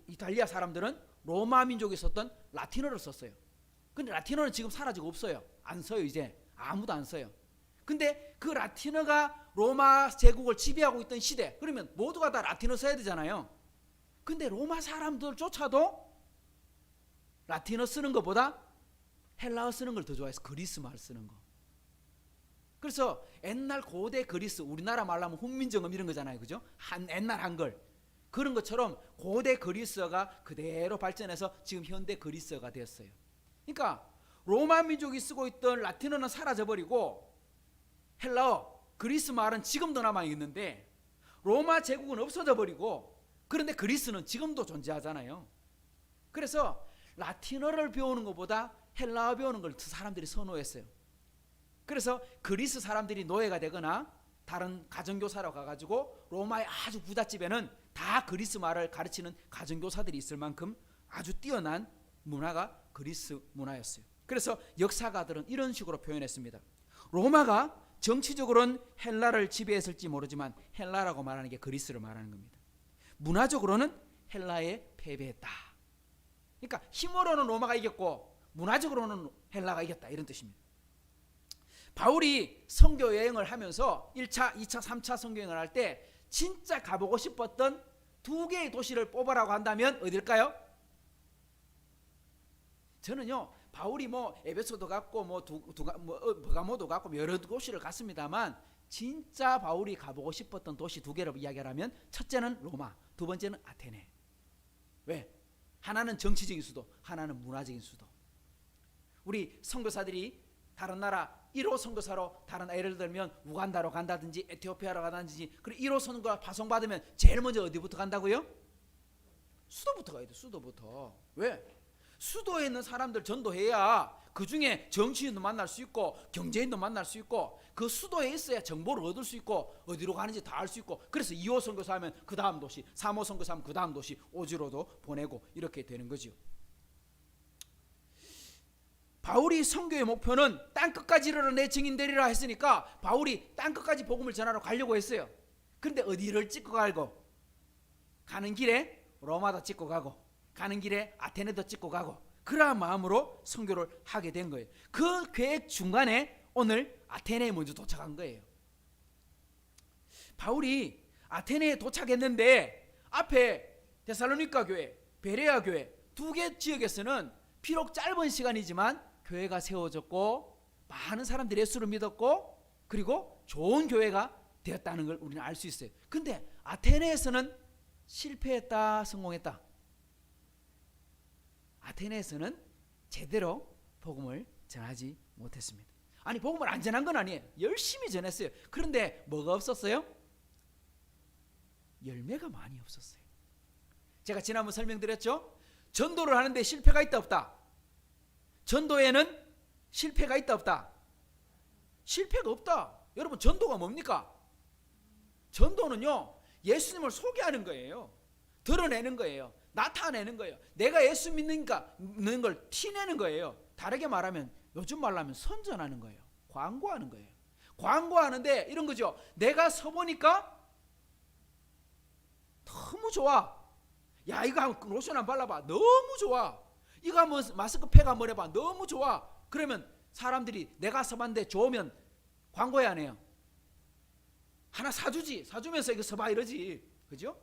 Speaker 1: 이탈리아 사람들은 로마 민족이 썼던 라틴어를 썼어요. 근데 라틴어는 지금 사라지고 없어요. 안 써요. 이제 아무도 안 써요. 근데 그 라틴어가 로마 제국을 지배하고 있던 시대, 그러면 모두가 다 라틴어 써야 되잖아요. 근데 로마 사람들조차도 라틴어 쓰는 것보다 헬라어 쓰는 걸 더 좋아해서 그리스 말 쓰는 거. 그래서 옛날 고대 그리스, 우리나라 말로 하면 훈민정음 이런 거잖아요. 그죠? 옛날 한글. 그런 것처럼 고대 그리스어가 그대로 발전해서 지금 현대 그리스어가 되었어요. 그러니까 로마 민족이 쓰고 있던 라틴어는 사라져버리고 헬라어, 그리스 말은 지금도 남아있는데 로마 제국은 없어져버리고, 그런데 그리스는 지금도 존재하잖아요. 그래서 라틴어를 배우는 것보다 헬라어 배우는 걸 사람들이 선호했어요. 그래서 그리스 사람들이 노예가 되거나 다른 가정교사로 가가지고 로마의 아주 부잣집에는 다 그리스 말을 가르치는 가정교사들이 있을 만큼 아주 뛰어난 문화가 그리스 문화였어요. 그래서 역사가들은 이런 식으로 표현했습니다. 로마가 정치적으로는 헬라를 지배했을지 모르지만 헬라라고 말하는 게 그리스를 말하는 겁니다. 문화적으로는 헬라에 패배했다. 그러니까 힘으로는 로마가 이겼고 문화적으로는 헬라가 이겼다, 이런 뜻입니다. 바울이 선교 여행을 하면서 1차, 2차, 3차 선교 여행을 할 때 진짜 가보고 싶었던 두 개의 도시를 뽑으라고 한다면 어딜까요? 저는요, 바울이 뭐 에베소도 갔고 버가모도 갔고 여러 도시를 갔습니다만 진짜 바울이 가보고 싶었던 도시 두 개를 이야기하라면 첫째는 로마, 두 번째는 아테네. 왜? 하나는 정치적인 수도, 하나는 문화적인 수도. 우리 선교사들이 다른 나라 1호 선교사로 다른, 예를 들면 우간다로 간다든지 에티오피아로 간다든지, 그리고 1호 선교가 파송받으면 제일 먼저 어디부터 간다고요? 수도부터 가야 돼. 수도부터. 왜? 수도에 있는 사람들 전도해야 그 중에 정치인도 만날 수 있고 경제인도 만날 수 있고, 그 수도에 있어야 정보를 얻을 수 있고 어디로 가는지 다 알 수 있고, 그래서 2호 선교사 하면 그 다음 도시, 3호 선교사 하면 그 다음 도시 오지로도 보내고 이렇게 되는 거죠. 바울이 선교의 목표는 땅끝까지 이르러 내 증인 되리라 했으니까 바울이 땅끝까지 복음을 전하러 가려고 했어요. 그런데 어디를 찍고 가고, 가는 길에 로마도 찍고 가고 가는 길에 아테네도 찍고 가고, 그러한 마음으로 선교를 하게 된 거예요. 그 계획 중간에 오늘 아테네에 먼저 도착한 거예요. 바울이 아테네에 도착했는데 앞에 데살로니가 교회, 베레아 교회 두 개 지역에서는 비록 짧은 시간이지만 교회가 세워졌고 많은 사람들이 예수를 믿었고 그리고 좋은 교회가 되었다는 걸 우리는 알 수 있어요. 근데 아테네에서는 실패했다, 성공했다? 아테네에서는 제대로 복음을 전하지 못했습니다. 아니, 복음을 안 전한 건 아니에요. 열심히 전했어요. 그런데 뭐가 없었어요? 열매가 많이 없었어요. 제가 지난번 설명드렸죠? 전도를 하는데 실패가 있다 없다? 전도에는 실패가 있다 없다? 실패가 없다. 여러분, 전도가 뭡니까? 전도는요, 예수님을 소개하는 거예요. 드러내는 거예요. 나타내는 거예요. 내가 예수 믿는 걸 티내는 거예요. 다르게 말하면, 요즘 말로 하면 선전하는 거예요. 광고하는 거예요. 광고하는데 이런 거죠. 내가 서보니까 너무 좋아. 야, 이거 한번 로션 한번 발라봐. 너무 좋아. 이거 한번 마스크팩 한번 해봐. 너무 좋아. 그러면 사람들이 내가 써봤는데 좋으면 광고해 안 해요? 하나 사주지. 사주면서 이거 써봐 이러지. 그죠?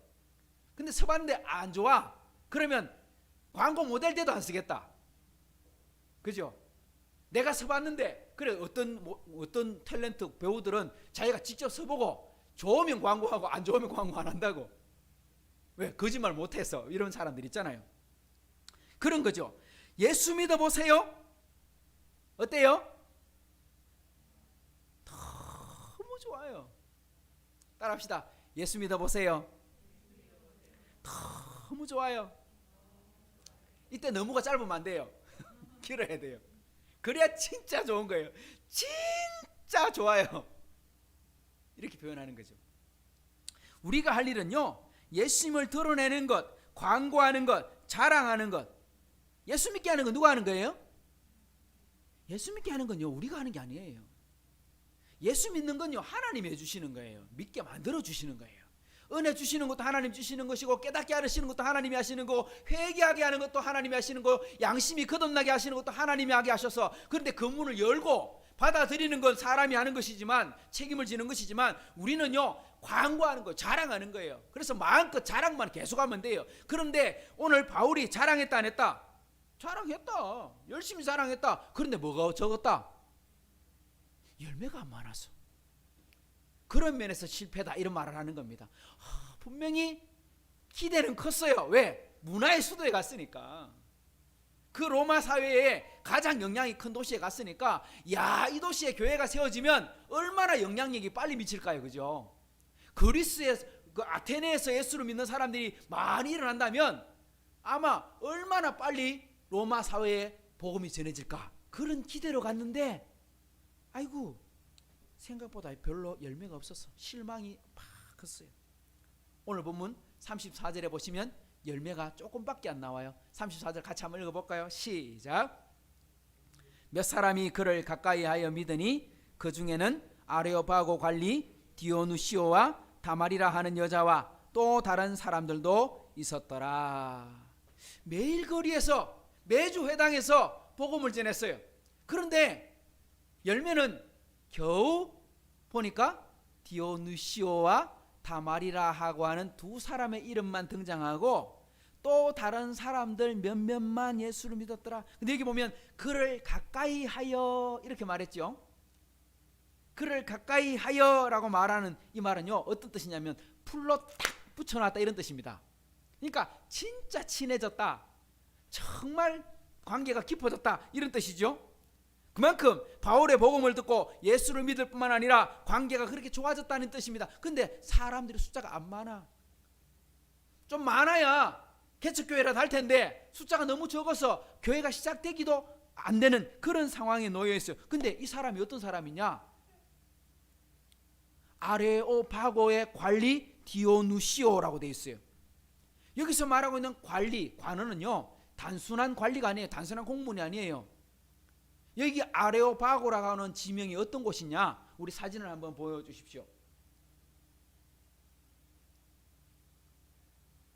Speaker 1: 근데 써봤는데 안 좋아. 그러면 광고 모델 때도 안 쓰겠다. 그죠? 내가 써봤는데, 그래, 어떤 탤런트 배우들은 자기가 직접 써보고 좋으면 광고하고 안 좋으면 광고 안 한다고. 왜? 거짓말 못해서. 이런 사람들 있잖아요. 그런 거죠. 예수 믿어보세요. 어때요? 너무 좋아요. 따라합시다. 예수 믿어보세요. 너무 좋아요. 이때 너무가 짧으면 안 돼요. 길어야 돼요. 그래야 진짜 좋은 거예요. 진짜 좋아요. 이렇게 표현하는 거죠. 우리가 할 일은요, 예수님을 드러내는 것, 광고하는 것, 자랑하는 것. 예수 믿게 하는 건 누가 하는 거예요? 예수 믿게 하는 건요, 우리가 하는 게 아니에요. 예수 믿는 건요, 하나님이 해주시는 거예요. 믿게 만들어 주시는 거예요. 은혜 주시는 것도 하나님 주시는 것이고, 깨닫게 하시는 것도 하나님이 하시는 거, 회개하게 하는 것도 하나님이 하시는 거, 양심이 거듭나게 하시는 것도 하나님이 하게 하셔서, 그런데 그 문을 열고 받아들이는 건 사람이 하는 것이지만, 책임을 지는 것이지만, 우리는요, 광고하는 거예요. 자랑하는 거예요. 그래서 마음껏 자랑만 계속하면 돼요. 그런데 오늘 바울이 자랑했다 안 했다? 자랑했다. 열심히 자랑했다. 그런데 뭐가 적었다? 열매가 안 많아서. 그런 면에서 실패다, 이런 말을 하는 겁니다. 분명히 기대는 컸어요. 왜? 문화의 수도에 갔으니까. 그 로마 사회에 가장 영향이 큰 도시에 갔으니까, 야, 이 도시에 교회가 세워지면 얼마나 영향력이 빨리 미칠까요? 그죠? 그리스에, 그 아테네에서 예수를 믿는 사람들이 많이 일어난다면 아마 얼마나 빨리 로마 사회에 복음이 전해질까, 그런 기대로 갔는데, 아이고, 생각보다 별로 열매가 없어서 실망이 팍 컸어요. 오늘 본문 34절에 보시면 열매가 조금밖에 안 나와요. 34절 같이 한번 읽어볼까요? 시작. 몇 사람이 그를 가까이 하여 믿으니 그 중에는 아레오파고 관리 디오누시오와 다말이라 하는 여자와 또 다른 사람들도 있었더라. 매일 거리에서, 매주 회당에서 복음을 전했어요. 그런데 열매는 겨우 보니까 디오누시오와 다말이라 하고 하는 두 사람의 이름만 등장하고, 또 다른 사람들 몇몇만 예수를 믿었더라. 근데 여기 보면 그를 가까이 하여 이렇게 말했죠. 그를 가까이 하여라고 말하는 이 말은요, 어떤 뜻이냐면 풀로 탁 붙여놨다, 이런 뜻입니다. 그러니까 진짜 친해졌다, 정말 관계가 깊어졌다, 이런 뜻이죠. 그만큼 바울의 복음을 듣고 예수를 믿을 뿐만 아니라 관계가 그렇게 좋아졌다는 뜻입니다. 근데 사람들이 숫자가 안 많아. 좀 많아야 개척교회라도 할 텐데 숫자가 너무 적어서 교회가 시작되기도 안 되는 그런 상황에 놓여 있어요. 근데 이 사람이 어떤 사람이냐? 아레오파고의 관리 디오누시오라고 되어 있어요. 여기서 말하고 있는 관리, 관원은요, 단순한 관리가 아니에요. 단순한 공문이 아니에요. 여기 아레오파고라고 하는 지명이 어떤 곳이냐? 우리 사진을 한번 보여주십시오.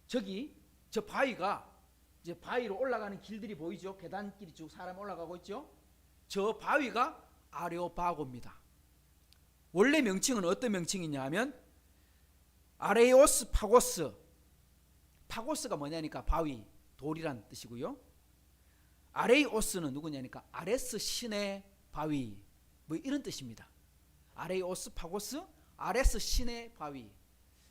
Speaker 1: 저기 저 바위가, 이제 바위로 올라가는 길들이 보이죠? 계단길이 쭉 사람 올라가고 있죠? 저 바위가 아레오파고입니다. 원래 명칭은 어떤 명칭이냐 하면 아레오스 파고스. 파고스가 뭐냐니까 바위, 돌이란 뜻이고요. 아레이오스는 누구냐니까 아레스 신의 바위, 뭐 이런 뜻입니다. 아레오스 파고스, 아레스 신의 바위.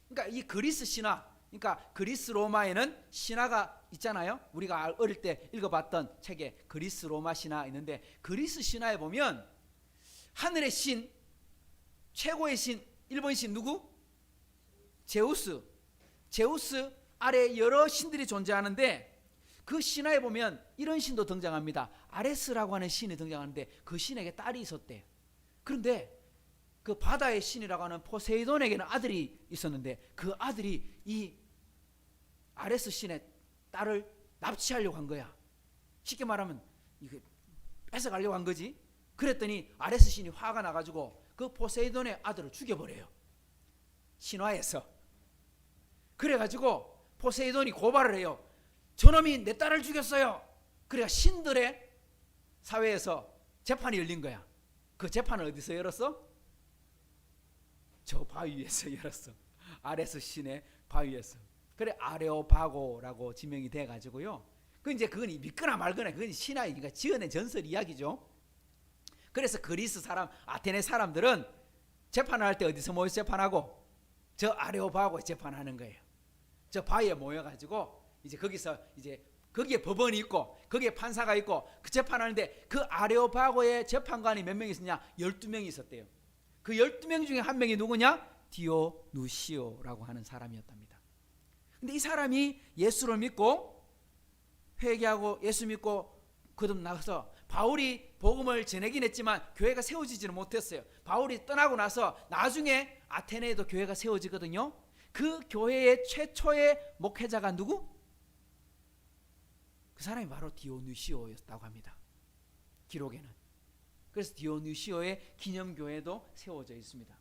Speaker 1: 그러니까 이 그리스 신화, 그러니까 그리스 로마에는 신화가 있잖아요. 우리가 어릴 때 읽어봤던 책에 그리스 로마 신화 있는데, 그리스 신화에 보면 하늘의 신, 최고의 신, 일본 신 누구? 제우스. 제우스 아래 여러 신들이 존재하는데, 그 신화에 보면 이런 신도 등장합니다. 아레스라고 하는 신이 등장하는데, 그 신에게 딸이 있었대요. 그런데 그 바다의 신이라고 하는 포세이돈에게는 아들이 있었는데, 그 아들이 이 아레스 신의 딸을 납치하려고 한 거야. 쉽게 말하면 이게 뺏어가려고 한 거지. 그랬더니 아레스 신이 화가 나가지고 그 포세이돈의 아들을 죽여버려요, 신화에서. 그래가지고 포세이돈이 고발을 해요. 저놈이 내 딸을 죽였어요. 그래야 신들의 사회에서 재판이 열린 거야. 그 재판을 어디서 열었어? 저 바위 위에서 열었어. 아레스 신의 바위에서. 그래 아레오바고라고 지명이 돼가지고요. 그 이제 그건 믿거나 말거나 그건 신화이니까 지어낸 전설 이야기죠. 그래서 그리스 사람, 아테네 사람들은 재판을 할 때 어디서 모여서 재판하고? 저 아레오바고에 재판하는 거예요. 저 바위에 모여가지고 이제 거기서 이제 거기에 법원이 있고 거기에 판사가 있고 그 재판하는데, 그 아레오바고의 재판관이 몇 명이 있었냐? 12명이 있었대요. 그 12명 중에 한 명이 누구냐? 디오누시오라고 하는 사람이었답니다. 근데 이 사람이 예수를 믿고 회개하고 예수 믿고 거듭나서 바울이 복음을 전하긴 했지만 교회가 세워지지는 못했어요. 바울이 떠나고 나서 나중에 아테네에도 교회가 세워지거든요. 그 교회의 최초의 목회자가 누구? 그 사람이 바로 디오누시오였다고 합니다, 기록에는. 그래서 디오누시오의 기념교회도 세워져 있습니다.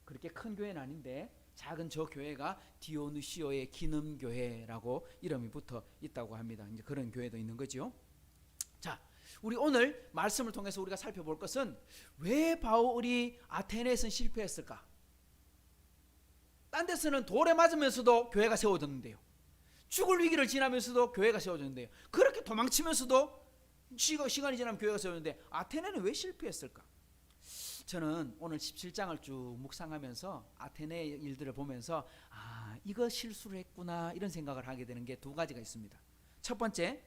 Speaker 1: 그렇게 큰 교회는 아닌데 작은 저 교회가 디오누시오의 기념교회라고 이름이 붙어 있다고 합니다. 이제 그런 교회도 있는 거죠. 자, 우리 오늘 말씀을 통해서 우리가 살펴볼 것은, 왜 바울이 아테네에서는 실패했을까? 딴 데서는 돌에 맞으면서도 교회가 세워졌는데요. 죽을 위기를 지나면서도 교회가 세워졌는데요. 그렇게 도망치면서도 시간이 지나면 교회가 세워졌는데 아테네는 왜 실패했을까? 저는 오늘 17장을 쭉 묵상하면서 아테네의 일들을 보면서 이거 실수를 했구나 이런 생각을 하게 되는 게 두 가지가 있습니다. 첫 번째,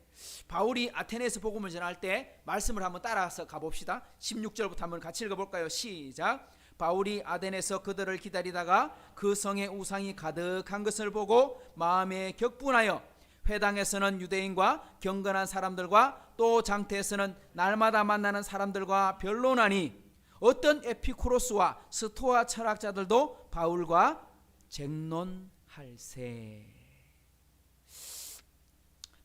Speaker 1: 바울이 아테네에서 복음을 전할 때 말씀을 한번 따라서 가봅시다. 16절부터 한번 같이 읽어볼까요? 시작. 바울이 아덴에서 그들을 기다리다가 그 성에 우상이 가득한 것을 보고 마음에 격분하여 회당에서는 유대인과 경건한 사람들과 또 장태에서는 날마다 만나는 사람들과 변론하니, 어떤 에피쿠로스와 스토아 철학자들도 바울과 쟁론할세.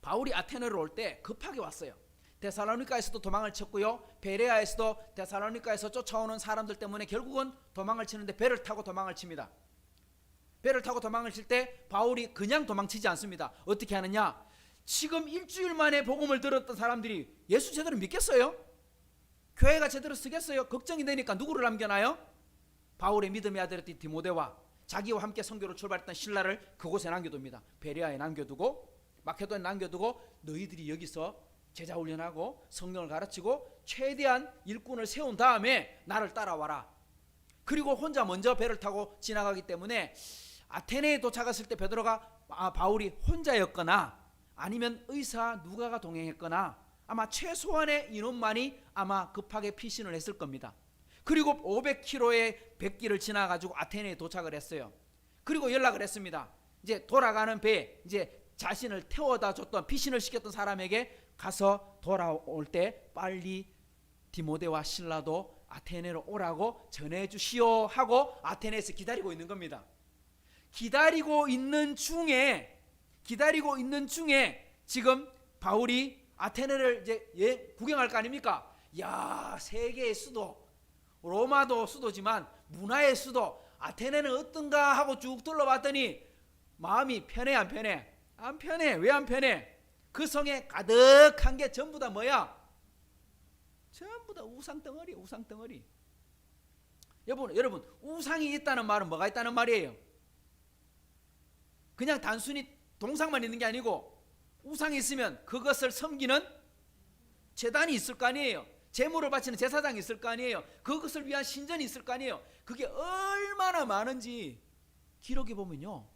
Speaker 1: 바울이 아테네로 올 때 급하게 왔어요. 데살로니가에서도 도망을 쳤고요, 베레아에서도 데살로니가에서 쫓아오는 사람들 때문에 결국은 도망을 치는데 배를 타고 도망을 칩니다. 배를 타고 도망을 칠 때 바울이 그냥 도망치지 않습니다. 어떻게 하느냐? 지금 일주일 만에 복음을 들었던 사람들이 예수 제대로 믿겠어요? 교회가 제대로 쓰겠어요? 걱정이 되니까 누구를 남겨놔요? 바울의 믿음의 아들이었던 디모데와 자기와 함께 선교로 출발했던 신라를 그곳에 남겨둡니다. 베레아에 남겨두고 마케도니아에 남겨두고, 너희들이 여기서 제자 훈련하고 성령을 가르치고 최대한 일꾼을 세운 다음에 나를 따라와라. 그리고 혼자 먼저 배를 타고 지나가기 때문에 아테네에 도착했을 때 베드로가 바울이 혼자였거나 아니면 의사 누가가 동행했거나 아마 최소한의 인원만이 아마 급하게 피신을 했을 겁니다. 그리고 500km의 백길을 지나가지고 아테네에 도착을 했어요. 그리고 연락을 했습니다. 이제 돌아가는 배에 이제 자신을 태워다 줬던, 피신을 시켰던 사람에게 가서 돌아올 때 빨리 디모데와 실라도 아테네로 오라고 전해주시오 하고 아테네에서 기다리고 있는 겁니다. 기다리고 있는 중에 지금 바울이 아테네를 이제 구경할 거 아닙니까? 야, 세계의 수도, 로마도 수도지만 문화의 수도 아테네는 어떤가 하고 쭉 둘러봤더니 마음이 편해 안 편해? 안 편해. 왜 안 편해? 그 성에 가득한 게 전부 다 뭐야? 전부 다 우상덩어리, 우상덩어리. 여러분, 우상이 있다는 말은 뭐가 있다는 말이에요? 그냥 단순히 동상만 있는 게 아니고 우상이 있으면 그것을 섬기는 제단이 있을 거 아니에요. 제물을 바치는 제사장이 있을 거 아니에요. 그것을 위한 신전이 있을 거 아니에요. 그게 얼마나 많은지 기록해 보면요,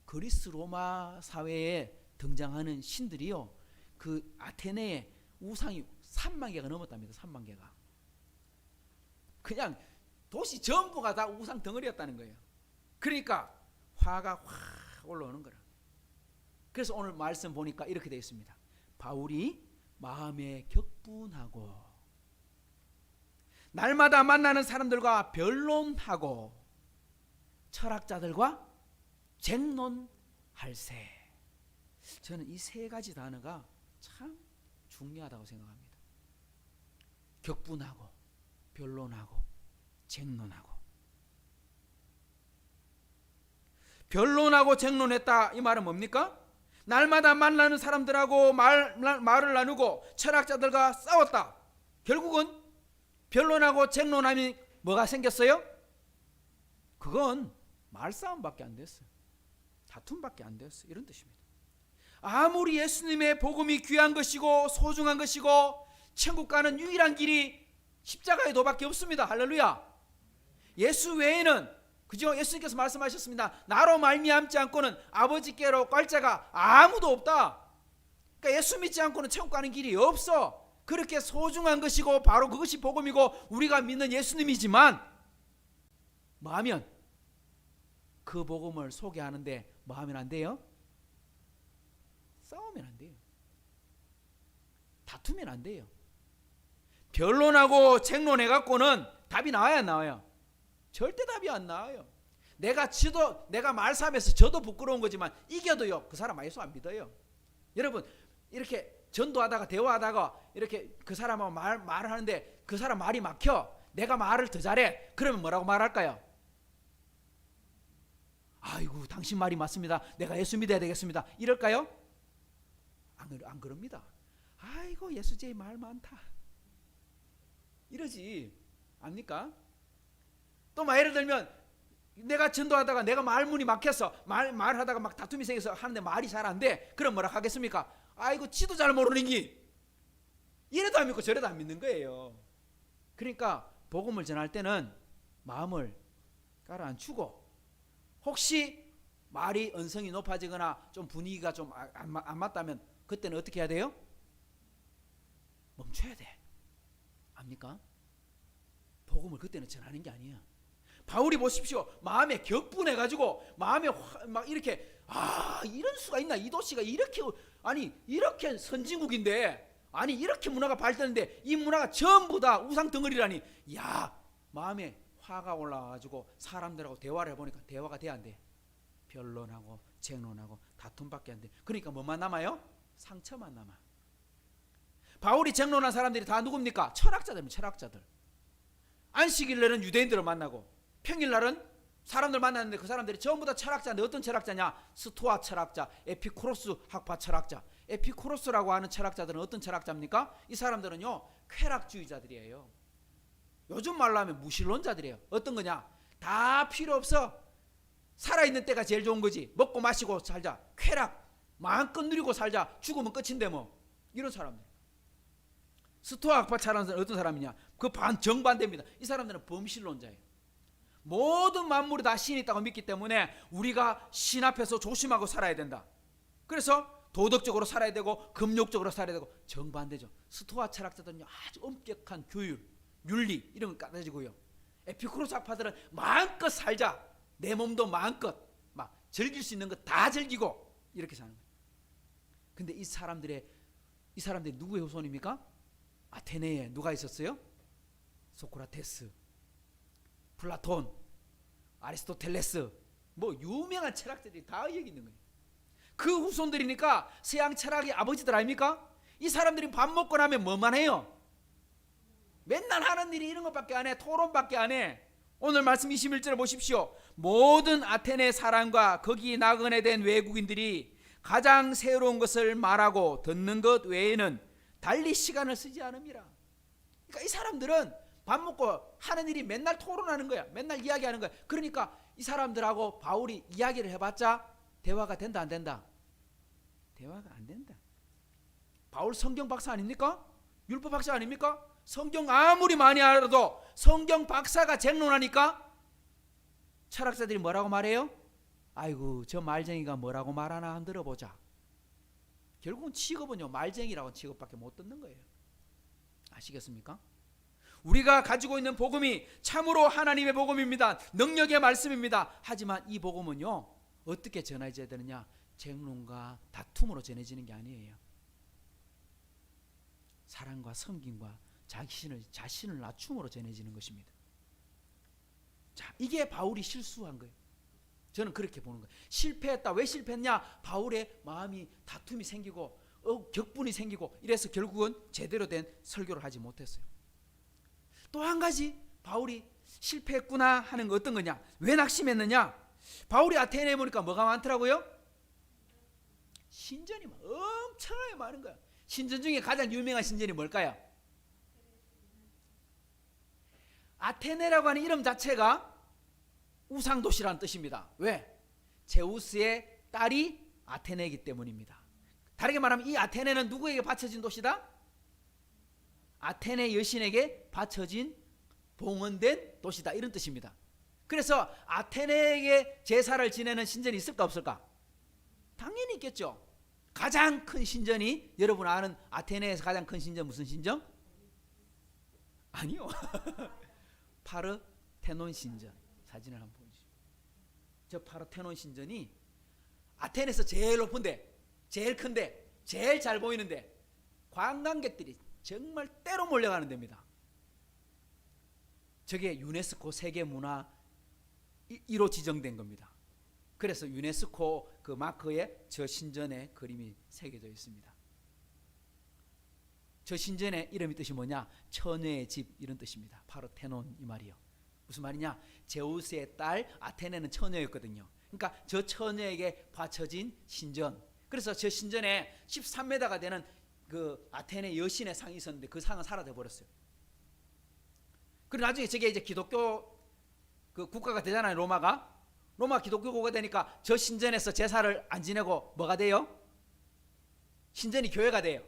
Speaker 1: 그리스 로마 사회에 등장하는 신들이요, 그 아테네의 우상이 3만 개가 넘었답니다. 3만 개가. 그냥 도시 전부가 다 우상 덩어리였다는 거예요. 그러니까 화가 확 올라오는 거라. 그래서 오늘 말씀 보니까 이렇게 되어 있습니다. 바울이 마음에 격분하고 날마다 만나는 사람들과 변론하고 철학자들과 쟁론할세. 저는 이 세 가지 단어가 참 중요하다고 생각합니다. 격분하고 변론하고 쟁론하고. 변론하고 쟁론했다, 이 말은 뭡니까? 날마다 만나는 사람들하고 말을 나누고 철학자들과 싸웠다. 결국은 변론하고 쟁론하면 뭐가 생겼어요? 그건 말싸움밖에 안 됐어요. 다툼밖에 안 됐어요. 이런 뜻입니다. 아무리 예수님의 복음이 귀한 것이고 소중한 것이고 천국 가는 유일한 길이 십자가의 도밖에 없습니다. 할렐루야. 예수 외에는, 그죠? 예수님께서 말씀하셨습니다. 나로 말미암지 않고는 아버지께로 갈 자가 아무도 없다. 그러니까 예수 믿지 않고는 천국 가는 길이 없어. 그렇게 소중한 것이고 바로 그것이 복음이고 우리가 믿는 예수님이지만, 뭐하면 그 복음을 소개하는데 뭐하면 안 돼요? 싸우면 안 돼요. 다투면 안 돼요. 변론하고 쟁론해 갖고는 답이 나와야 안 나와요? 절대 답이 안 나와요. 내가 말싸움에서 저도 부끄러운 거지만 이겨도요, 그 사람 예수 안 믿어요. 여러분, 이렇게 전도하다가 대화하다가 이렇게 그 사람하고 말을 하는데 그 사람 말이 막혀. 내가 말을 더 잘해. 그러면 뭐라고 말할까요? 아이고, 당신 말이 맞습니다. 내가 예수 믿어야 되겠습니다. 이럴까요? 안 그럽니다. 아이고, 예수제의 말 많다. 이러지 압니까? 또 예를 들면 내가 전도하다가 내가 말문이 막혔어. 말하다가 막 다툼이 생겨서 하는데 말이 잘 안 돼. 그럼 뭐라 하겠습니까? 아이고, 지도 잘 모르는 기. 이래도 안 믿고 저래도 안 믿는 거예요. 그러니까 복음을 전할 때는 마음을 가라앉히고, 혹시 말이 언성이 높아지거나 좀 분위기가 좀 안 맞다면 그때는 어떻게 해야 돼요? 멈춰야 돼. 압니까? 복음을 그때는 전하는 게 아니야. 바울이 보십시오. 마음에 격분해가지고 마음에 막 이렇게, 이런 수가 있나? 이 도시가 이렇게 선진국인데, 이렇게 문화가 발달했는데 이 문화가 전부 다 우상 덩어리라니. 마음에 화가 올라와가지고 사람들하고 대화를 해보니까 대화가 돼 안 돼? 변론하고 쟁론하고 다툼밖에 안 돼. 그러니까 뭐만 남아요? 상처만 남아. 바울이 쟁론한 사람들이 다 누굽니까? 철학자들입니다. 철학자들. 안식일날은 유대인들을 만나고 평일날은 사람들 만났는데 그 사람들이 전부 다 철학자인데 어떤 철학자냐? 스토아 철학자, 에피쿠로스 학파 철학자. 에피쿠로스라고 하는 철학자들은 어떤 철학자입니까? 이 사람들은요, 쾌락주의자들이에요. 요즘 말로 하면 무신론자들이에요. 어떤 거냐? 다 필요 없어. 살아있는 때가 제일 좋은 거지. 먹고 마시고 살자. 쾌락 마음껏 누리고 살자. 죽으면 끝인데 뭐. 이런 사람들. 스토아 학파 철학자는 어떤 사람이냐? 그 정반대입니다. 이 사람들은 범신론자예요. 모든 만물이 다 신이 있다고 믿기 때문에 우리가 신 앞에서 조심하고 살아야 된다. 그래서 도덕적으로 살아야 되고 금욕적으로 살아야 되고. 정반대죠. 스토아 철학자들은요, 아주 엄격한 규율, 윤리 이런 걸 가지고요. 에피쿠로스 학파들은 마음껏 살자. 내 몸도 마음껏 막 즐길 수 있는 거 다 즐기고 이렇게 사는 거예요. 근데 이 사람들이 누구의 후손입니까? 아테네에 누가 있었어요? 소크라테스, 플라톤, 아리스토텔레스, 뭐 유명한 철학자들이 다 여기 있는 거예요. 그 후손들이니까 서양 철학의 아버지들 아닙니까? 이 사람들이 밥 먹고 나면 뭐만 해요? 맨날 하는 일이 이런 것밖에 안 해. 토론밖에 안 해. 오늘 말씀 21절에 보십시오. 모든 아테네 사람과 거기 나그네 된 외국인들이 가장 새로운 것을 말하고 듣는 것 외에는 달리 시간을 쓰지 않음이라. 그러니까 이 사람들은 밥 먹고 하는 일이 맨날 토론하는 거야. 맨날 이야기하는 거야. 그러니까 이 사람들하고 바울이 이야기를 해봤자 대화가 된다 안 된다? 대화가 안 된다. 바울 성경 박사 아닙니까? 율법 박사 아닙니까? 성경 아무리 많이 알아도 성경 박사가 쟁론하니까 철학자들이 뭐라고 말해요? 아이고 저 말쟁이가 뭐라고 말하나 한번 들어보자. 결국은 취급은요 말쟁이라고 취급밖에 못 듣는 거예요. 아시겠습니까? 우리가 가지고 있는 복음이 참으로 하나님의 복음입니다. 능력의 말씀입니다. 하지만 이 복음은요 어떻게 전해져야 되느냐? 쟁론과 다툼으로 전해지는 게 아니에요. 사랑과 섬김과 자신을 낮춤으로 전해지는 것입니다. 자, 이게 바울이 실수한 거예요. 저는 그렇게 보는 거예요. 실패했다. 왜 실패했냐? 바울의 마음이 다툼이 생기고 격분이 생기고 이래서 결국은 제대로 된 설교를 하지 못했어요. 또 한 가지 바울이 실패했구나 하는 거 어떤 거냐? 왜 낙심했느냐? 바울이 아테네에 보니까 뭐가 많더라고요? 신전이 엄청나게 많은 거야. 신전 중에 가장 유명한 신전이 뭘까요? 아테네라고 하는 이름 자체가 우상도시라는 뜻입니다. 왜? 제우스의 딸이 아테네이기 때문입니다. 다르게 말하면 이 아테네는 누구에게 바쳐진 도시다? 아테네 여신에게 바쳐진 봉헌된 도시다 이런 뜻입니다. 그래서 아테네에게 제사를 지내는 신전이 있을까 없을까? 당연히 있겠죠. 가장 큰 신전이 여러분 아는 아테네에서 가장 큰 신전 무슨 신전? 아니요. 파르테논 신전. 사진을 한번 보여주시죠. 저 파르테논 신전이 아테네에서 제일 높은데 제일 큰데 제일 잘 보이는데 관광객들이 정말 때로 몰려가는 데입니다. 저게 유네스코 세계문화 1호 지정된 겁니다. 그래서 유네스코 그 마크에 저 신전의 그림이 새겨져 있습니다. 저 신전의 이름이 뜻이 뭐냐? 처녀의 집 이런 뜻입니다. 파르테논 이 말이요. 무슨 말이냐? 제우스의 딸 아테네는 처녀였거든요. 그러니까 저 처녀에게 바쳐진 신전. 그래서 저 신전에 13m가 되는 그 아테네 여신의 상이 있었는데 그 상은 사라져 버렸어요. 그리고 나중에 저게 이제 기독교 그 국가가 되잖아요. 로마 기독교국가 되니까 저 신전에서 제사를 안 지내고 뭐가 돼요? 신전이 교회가 돼요.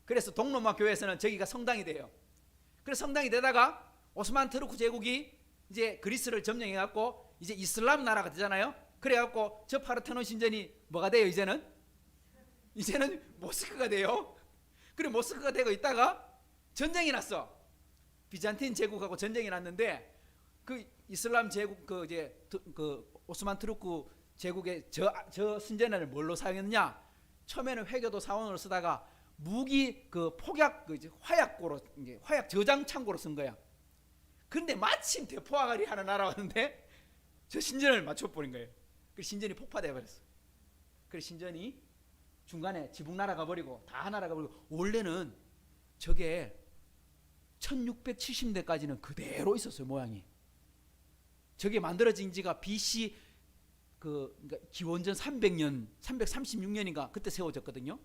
Speaker 1: 그래서 동로마 교회에서는 저기가 성당이 돼요. 그래서 성당이 되다가 오스만 투르크 제국이 이제 그리스를 점령해 갖고 이제 이슬람 나라가 되잖아요. 그래 갖고 저 파르테논 신전이 뭐가 돼요? 이제는 모스크가 돼요. 그래 모스크가 되고 있다가 전쟁이 났어. 비잔틴 제국하고 전쟁이 났는데 그 이슬람 제국 그 오스만 투르크 제국의 저 신전을 뭘로 사용했느냐? 처음에는 회교도 사원으로 쓰다가 무기 그 폭약 그 화약고로 이제 화약 저장 창고로 쓴 거야. 그런데 마침 대포화살이 하나 날아왔는데 저 신전을 맞춰버린 거예요. 그 신전이 폭파돼 버렸어. 그 신전이 중간에 지붕 날아가 버리고 다 날아가 버리고 원래는 저게 1670년대까지는 그대로 있었어요. 모양이. 저게 만들어진 지가 BC 그러니까 기원전 300년, 336년인가 그때 세워졌거든요.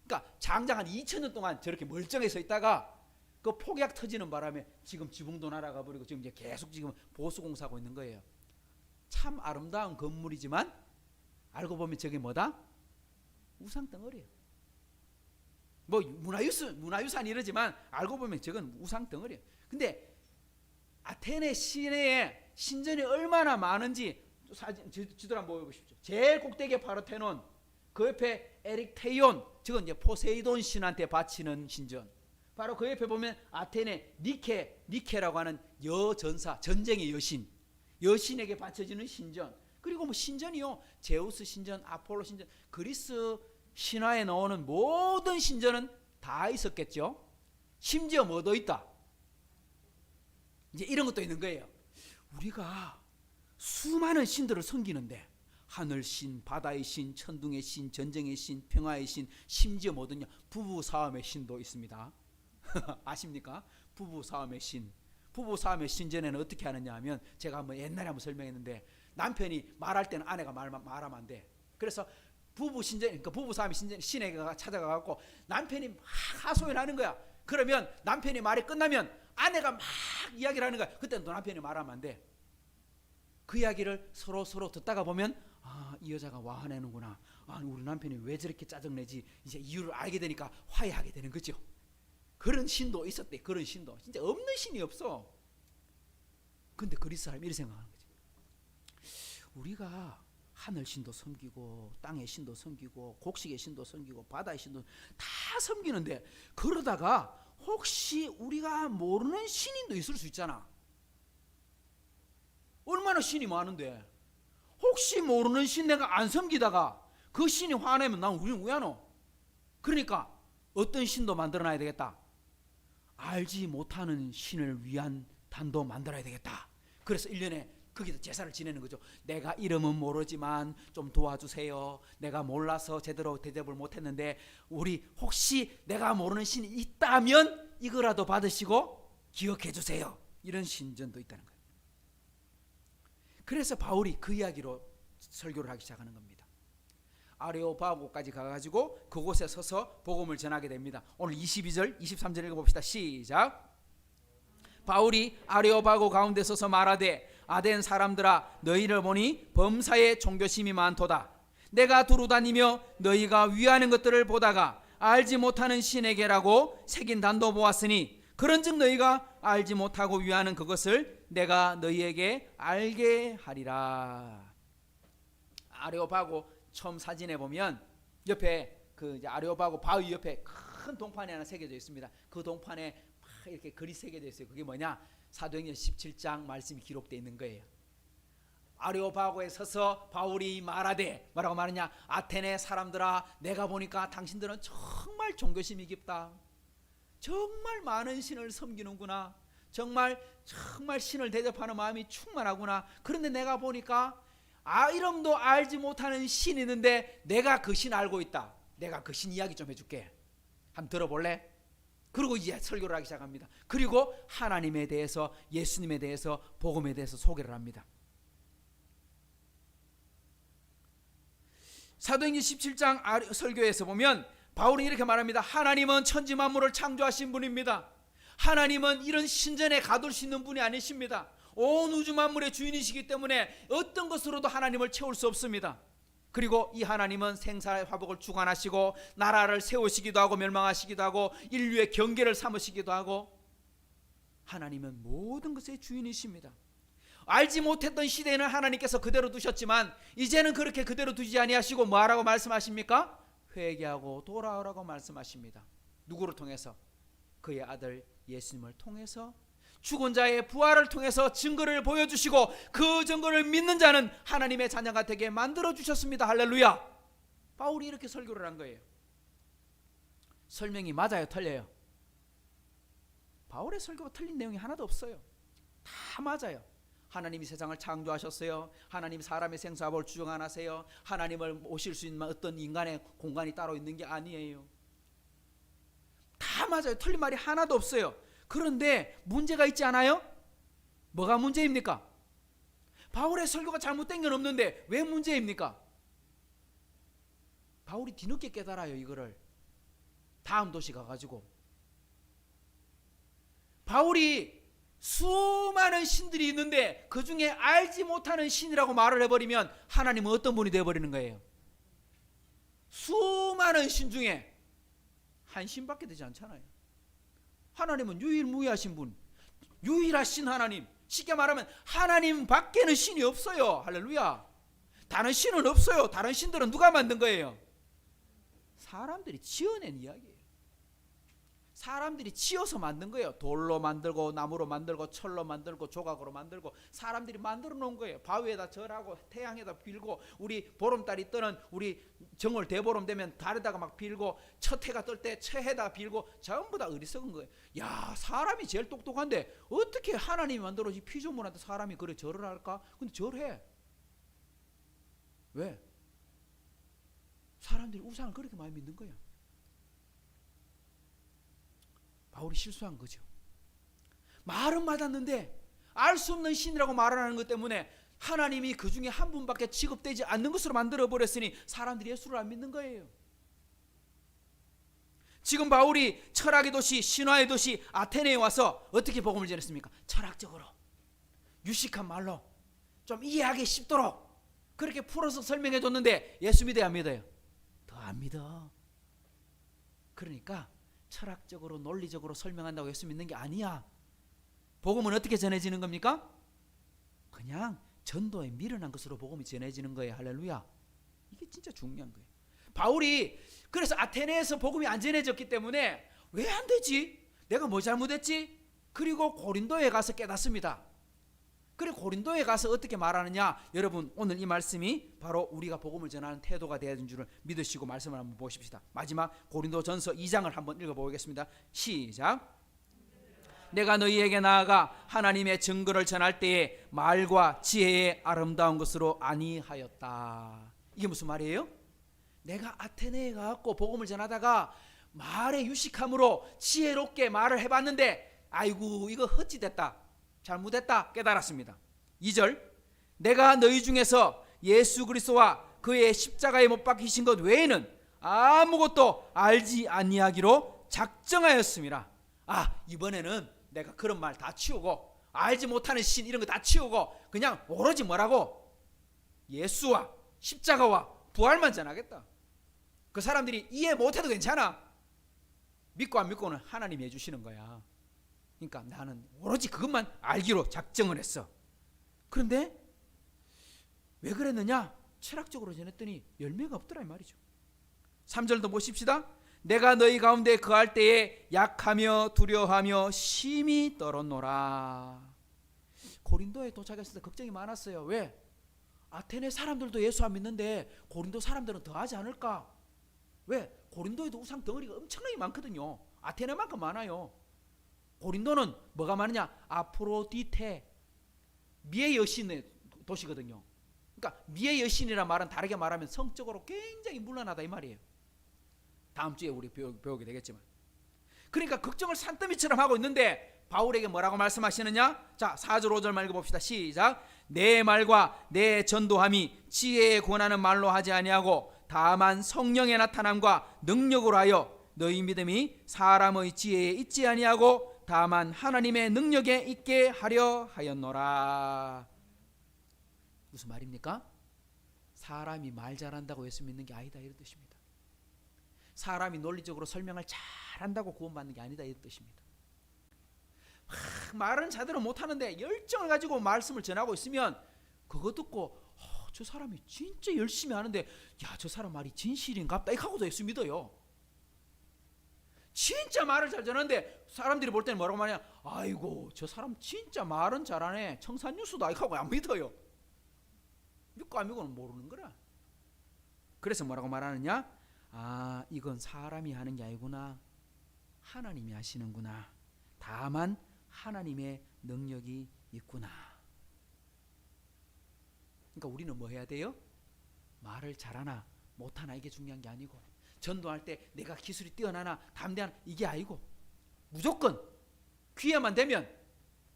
Speaker 1: 그러니까 장장 한 2000년 동안 저렇게 멀쩡해 서 있다가 그 폭약 터지는 바람에 지금 지붕도 날아가 버리고 지금 이제 계속 지금 보수 공사하고 있는 거예요. 참 아름다운 건물이지만 알고 보면 저게 뭐다? 우상 덩어리예요. 뭐 문화유산 이러지만 알고 보면 저건 우상 덩어리예요. 근데 아테네 시내에 신전이 얼마나 많은지 사진 지도를 한번 보여보십시오. 제일 꼭대기에 파르테논, 그 옆에 에릭테이온, 저건 이제 포세이돈 신한테 바치는 신전. 바로 그 옆에 보면 아테네 니케라고 하는 여전사, 전쟁의 여신에게 바쳐지는 신전. 그리고 뭐 신전이요, 제우스 신전, 아폴로 신전, 그리스 신화에 나오는 모든 신전은 다 있었겠죠. 심지어 뭐도 있다. 이제 이런 것도 있는 거예요. 우리가 수많은 신들을 섬기는데 하늘신, 바다의 신, 천둥의 신, 전쟁의 신, 평화의 신, 심지어 뭐든요 부부싸움의 신도 있습니다. 아십니까? 부부싸움의 신. 부부싸움의 신전에는 어떻게 하느냐 하면 제가 한번 옛날에 한번 설명했는데 남편이 말할 때는 아내가 말하면 안 돼. 그래서 부부 신전, 그러니까 부부싸움의 신에게 찾아가 갖고 남편이 막 하소연을 하는 거야. 그러면 남편이 말이 끝나면 아내가 막 이야기를 하는 거야. 그때는 또 남편이 말하면 안 돼. 그 이야기를 서로 듣다가 보면 이 여자가 화내는구나. 우리 남편이 왜 저렇게 짜증내지? 이제 이유를 알게 되니까 화해하게 되는 거죠. 그런 신도 있었대. 그런 신도. 진짜 없는 신이 없어. 근데 그리스 사람이 이렇게 생각하는 거지. 우리가 하늘 신도 섬기고 땅의 신도 섬기고 곡식의 신도 섬기고 바다의 신도 다 섬기는데 그러다가 혹시 우리가 모르는 신인도 있을 수 있잖아. 얼마나 신이 많은데 혹시 모르는 신 내가 안 섬기다가 그 신이 화내면 난 우리는 왜 안 오? 그러니까 어떤 신도 만들어놔야 되겠다. 알지 못하는 신을 위한 단도 만들어야 되겠다. 그래서 1년에 거기다 제사를 지내는 거죠. 내가 이름은 모르지만 좀 도와주세요. 내가 몰라서 제대로 대접을 못했는데 우리 혹시 내가 모르는 신이 있다면 이거라도 받으시고 기억해 주세요. 이런 신전도 있다는 거예요. 그래서 바울이 그 이야기로 설교를 하기 시작하는 겁니다. 아레오파고까지 가가지고 그곳에 서서 복음을 전하게 됩니다. 오늘 22절 23절 읽어봅시다. 시작. 바울이 아레오파고 가운데 서서 말하되 아덴 사람들아 너희를 보니 범사에 종교심이 많도다. 내가 두루다니며 너희가 위하는 것들을 보다가 알지 못하는 신에게라고 새긴 단도 보았으니 그런즉 너희가 알지 못하고 위하는 그것을 내가 너희에게 알게 하리라. 아레오파고 처음 사진에 보면 옆에 그 아레오파고 바위 옆에 큰 동판이 하나 새겨져 있습니다. 그 동판에 막 이렇게 글이 새겨져 있어요. 그게 뭐냐? 사도행전 17장 말씀이 기록되어 있는 거예요. 아레오파고에 서서 바울이 말하되 뭐라고 말하냐? 아테네 사람들아 내가 보니까 당신들은 정말 종교심이 깊다. 정말 많은 신을 섬기는구나. 정말 신을 대접하는 마음이 충만하구나. 그런데 내가 보니까 이름도 알지 못하는 신이 있는데 내가 그 신 알고 있다. 내가 그 신 이야기 좀 해줄게. 한번 들어볼래? 그리고 이제 설교를 하기 시작합니다. 그리고 하나님에 대해서 예수님에 대해서 복음에 대해서 소개를 합니다. 사도행전 17장 설교에서 보면 바울은 이렇게 말합니다. 하나님은 천지 만물을 창조하신 분입니다. 하나님은 이런 신전에 가둘 수 있는 분이 아니십니다. 온 우주 만물의 주인이시기 때문에 어떤 것으로도 하나님을 채울 수 없습니다. 그리고 이 하나님은 생사의 화복을 주관하시고 나라를 세우시기도 하고 멸망하시기도 하고 인류의 경계를 삼으시기도 하고 하나님은 모든 것의 주인이십니다. 알지 못했던 시대에는 하나님께서 그대로 두셨지만 이제는 그렇게 그대로 두지 아니하시고 뭐라고 말씀하십니까? 회개하고 돌아오라고 말씀하십니다. 누구를 통해서? 그의 아들 예수님을 통해서 죽은 자의 부활을 통해서 증거를 보여주시고 그 증거를 믿는 자는 하나님의 자녀가 되게 만들어주셨습니다. 할렐루야. 바울이 이렇게 설교를 한 거예요. 설명이 맞아요? 틀려요? 바울의 설교가 틀린 내용이 하나도 없어요. 다 맞아요. 하나님이 세상을 창조하셨어요. 하나님 사람의 생사복을 주관하세요. 하나님을 모실 수 있는 어떤 인간의 공간이 따로 있는 게 아니에요. 다 맞아요. 틀린 말이 하나도 없어요. 그런데 문제가 있지 않아요? 뭐가 문제입니까? 바울의 설교가 잘못된 건 없는데 왜 문제입니까? 바울이 뒤늦게 깨달아요. 이거를 다음 도시 가가지고 바울이 수많은 신들이 있는데 그 중에 알지 못하는 신이라고 말을 해버리면 하나님은 어떤 분이 되어버리는 거예요? 수많은 신 중에 한 신밖에 되지 않잖아요. 하나님은 유일무이하신 분, 유일하신 하나님. 쉽게 말하면 하나님 밖에는 신이 없어요. 할렐루야. 다른 신은 없어요. 다른 신들은 누가 만든 거예요? 사람들이 지어낸 이야기예요. 사람들이 지어서 만든 거예요. 돌로 만들고 나무로 만들고 철로 만들고 조각으로 만들고 사람들이 만들어 놓은 거예요. 바위에다 절하고 태양에다 빌고 우리 보름달이 뜨는 우리 정월 대보름 되면 달에다가 막 빌고 첫 해가 뜰 때 처해다 빌고 전부 다 어리석은 거예요. 야, 사람이 제일 똑똑한데 어떻게 하나님이 만들어진 피조물한테 사람이 그래 절을 할까? 근데 절해. 왜? 사람들이 우상을 그렇게 많이 믿는 거야. 바울이 실수한 거죠. 말은 맞았는데 알 수 없는 신이라고 말하는 것 때문에 하나님이 그 중에 한 분밖에 취급되지 않는 것으로 만들어버렸으니 사람들이 예수를 안 믿는 거예요. 지금 바울이 철학의 도시, 신화의 도시 아테네에 와서 어떻게 복음을 전했습니까? 철학적으로, 유식한 말로 좀 이해하기 쉽도록 그렇게 풀어서 설명해 줬는데 예수 믿어요, 안 믿어요? 더 안 믿어. 그러니까 철학적으로 논리적으로 설명한다고 예수 믿는 게 아니야. 복음은 어떻게 전해지는 겁니까? 그냥 전도에 미련한 것으로 복음이 전해지는 거예요. 할렐루야. 이게 진짜 중요한 거예요. 바울이 그래서 아테네에서 복음이 안 전해졌기 때문에 왜 안 되지? 내가 뭐 잘못했지? 그리고 고린도에 가서 깨닫습니다. 그리고 고린도에 가서 어떻게 말하느냐? 여러분 오늘 이 말씀이 바로 우리가 복음을 전하는 태도가 되어야 되는 줄을 믿으시고 말씀을 한번 보십시다. 마지막 고린도전서 2장을 한번 읽어보겠습니다. 시작. 내가 너희에게 나아가 하나님의 증거를 전할 때에 말과 지혜의 아름다운 것으로 아니하였다. 이게 무슨 말이에요? 내가 아테네에 가서 복음을 전하다가 말의 유식함으로 지혜롭게 말을 해봤는데 아이고 이거 헛짓됐다, 잘못했다 깨달았습니다. 2절 내가 너희 중에서 예수 그리스도와 그의 십자가에 못 박히신 것 외에는 아무것도 알지 아니하기로 작정하였습니다. 이번에는 내가 그런 말 다 치우고 알지 못하는 신 이런 거 다 치우고 그냥 오로지 뭐라고? 예수와 십자가와 부활만 전하겠다. 그 사람들이 이해 못해도 괜찮아. 믿고 안 믿고는 하나님이 해주시는 거야. 그러니까 나는 오로지 그것만 알기로 작정을 했어. 그런데 왜 그랬느냐? 철학적으로 전했더니 열매가 없더라 이 말이죠. 3절도 보십시다. 내가 너희 가운데 거할 때에 약하며 두려워하며 심히 떨었노라. 고린도에 도착했을 때 걱정이 많았어요. 왜? 아테네 사람들도 예수 안 믿는데 고린도 사람들은 더 하지 않을까? 왜? 고린도에도 우상 덩어리가 엄청나게 많거든요. 아테네만큼 많아요. 고린도는 뭐가 많으냐? 아프로디테, 미의 여신의 도시거든요. 그러니까 미의 여신이란 말은 다르게 말하면 성적으로 굉장히 문란하다 이 말이에요. 다음 주에 우리 배우게 되겠지만, 그러니까 걱정을 산더미처럼 하고 있는데 바울에게 뭐라고 말씀하시느냐? 자 4절 5절만 읽어봅시다. 시작. 내 말과 내 전도함이 지혜의 권하는 말로 하지 아니하고 다만 성령의 나타남과 능력으로 하여 너희 믿음이 사람의 지혜에 있지 아니하고 다만 하나님의 능력에 있게 하려 하였노라. 무슨 말입니까? 사람이 말 잘한다고 예수 믿는 게 아니다 이런 뜻입니다. 사람이 논리적으로 설명을 잘한다고 구원받는 게 아니다 이런 뜻입니다. 말은 제대로 못하는데 열정을 가지고 말씀을 전하고 있으면 그거 듣고 저 사람이 진짜 열심히 하는데 야, 저 사람 말이 진실인갑다 이렇게 하고도 예수 믿어요. 진짜 말을 잘 전하는데 사람들이 볼 때는 뭐라고 말하냐? 아이고 저 사람 진짜 말은 잘하네, 청산유수다 이렇게 하고 안 믿어요. 믿고 안 믿고는 모르는 거라. 그래서 뭐라고 말하느냐? 이건 사람이 하는 게 아니구나, 하나님이 하시는구나. 다만 하나님의 능력이 있구나. 그러니까 우리는 뭐 해야 돼요? 말을 잘하나 못하나 이게 중요한 게 아니고, 전도할 때 내가 기술이 뛰어나나 담대하나 이게 아니고, 무조건 기회만 되면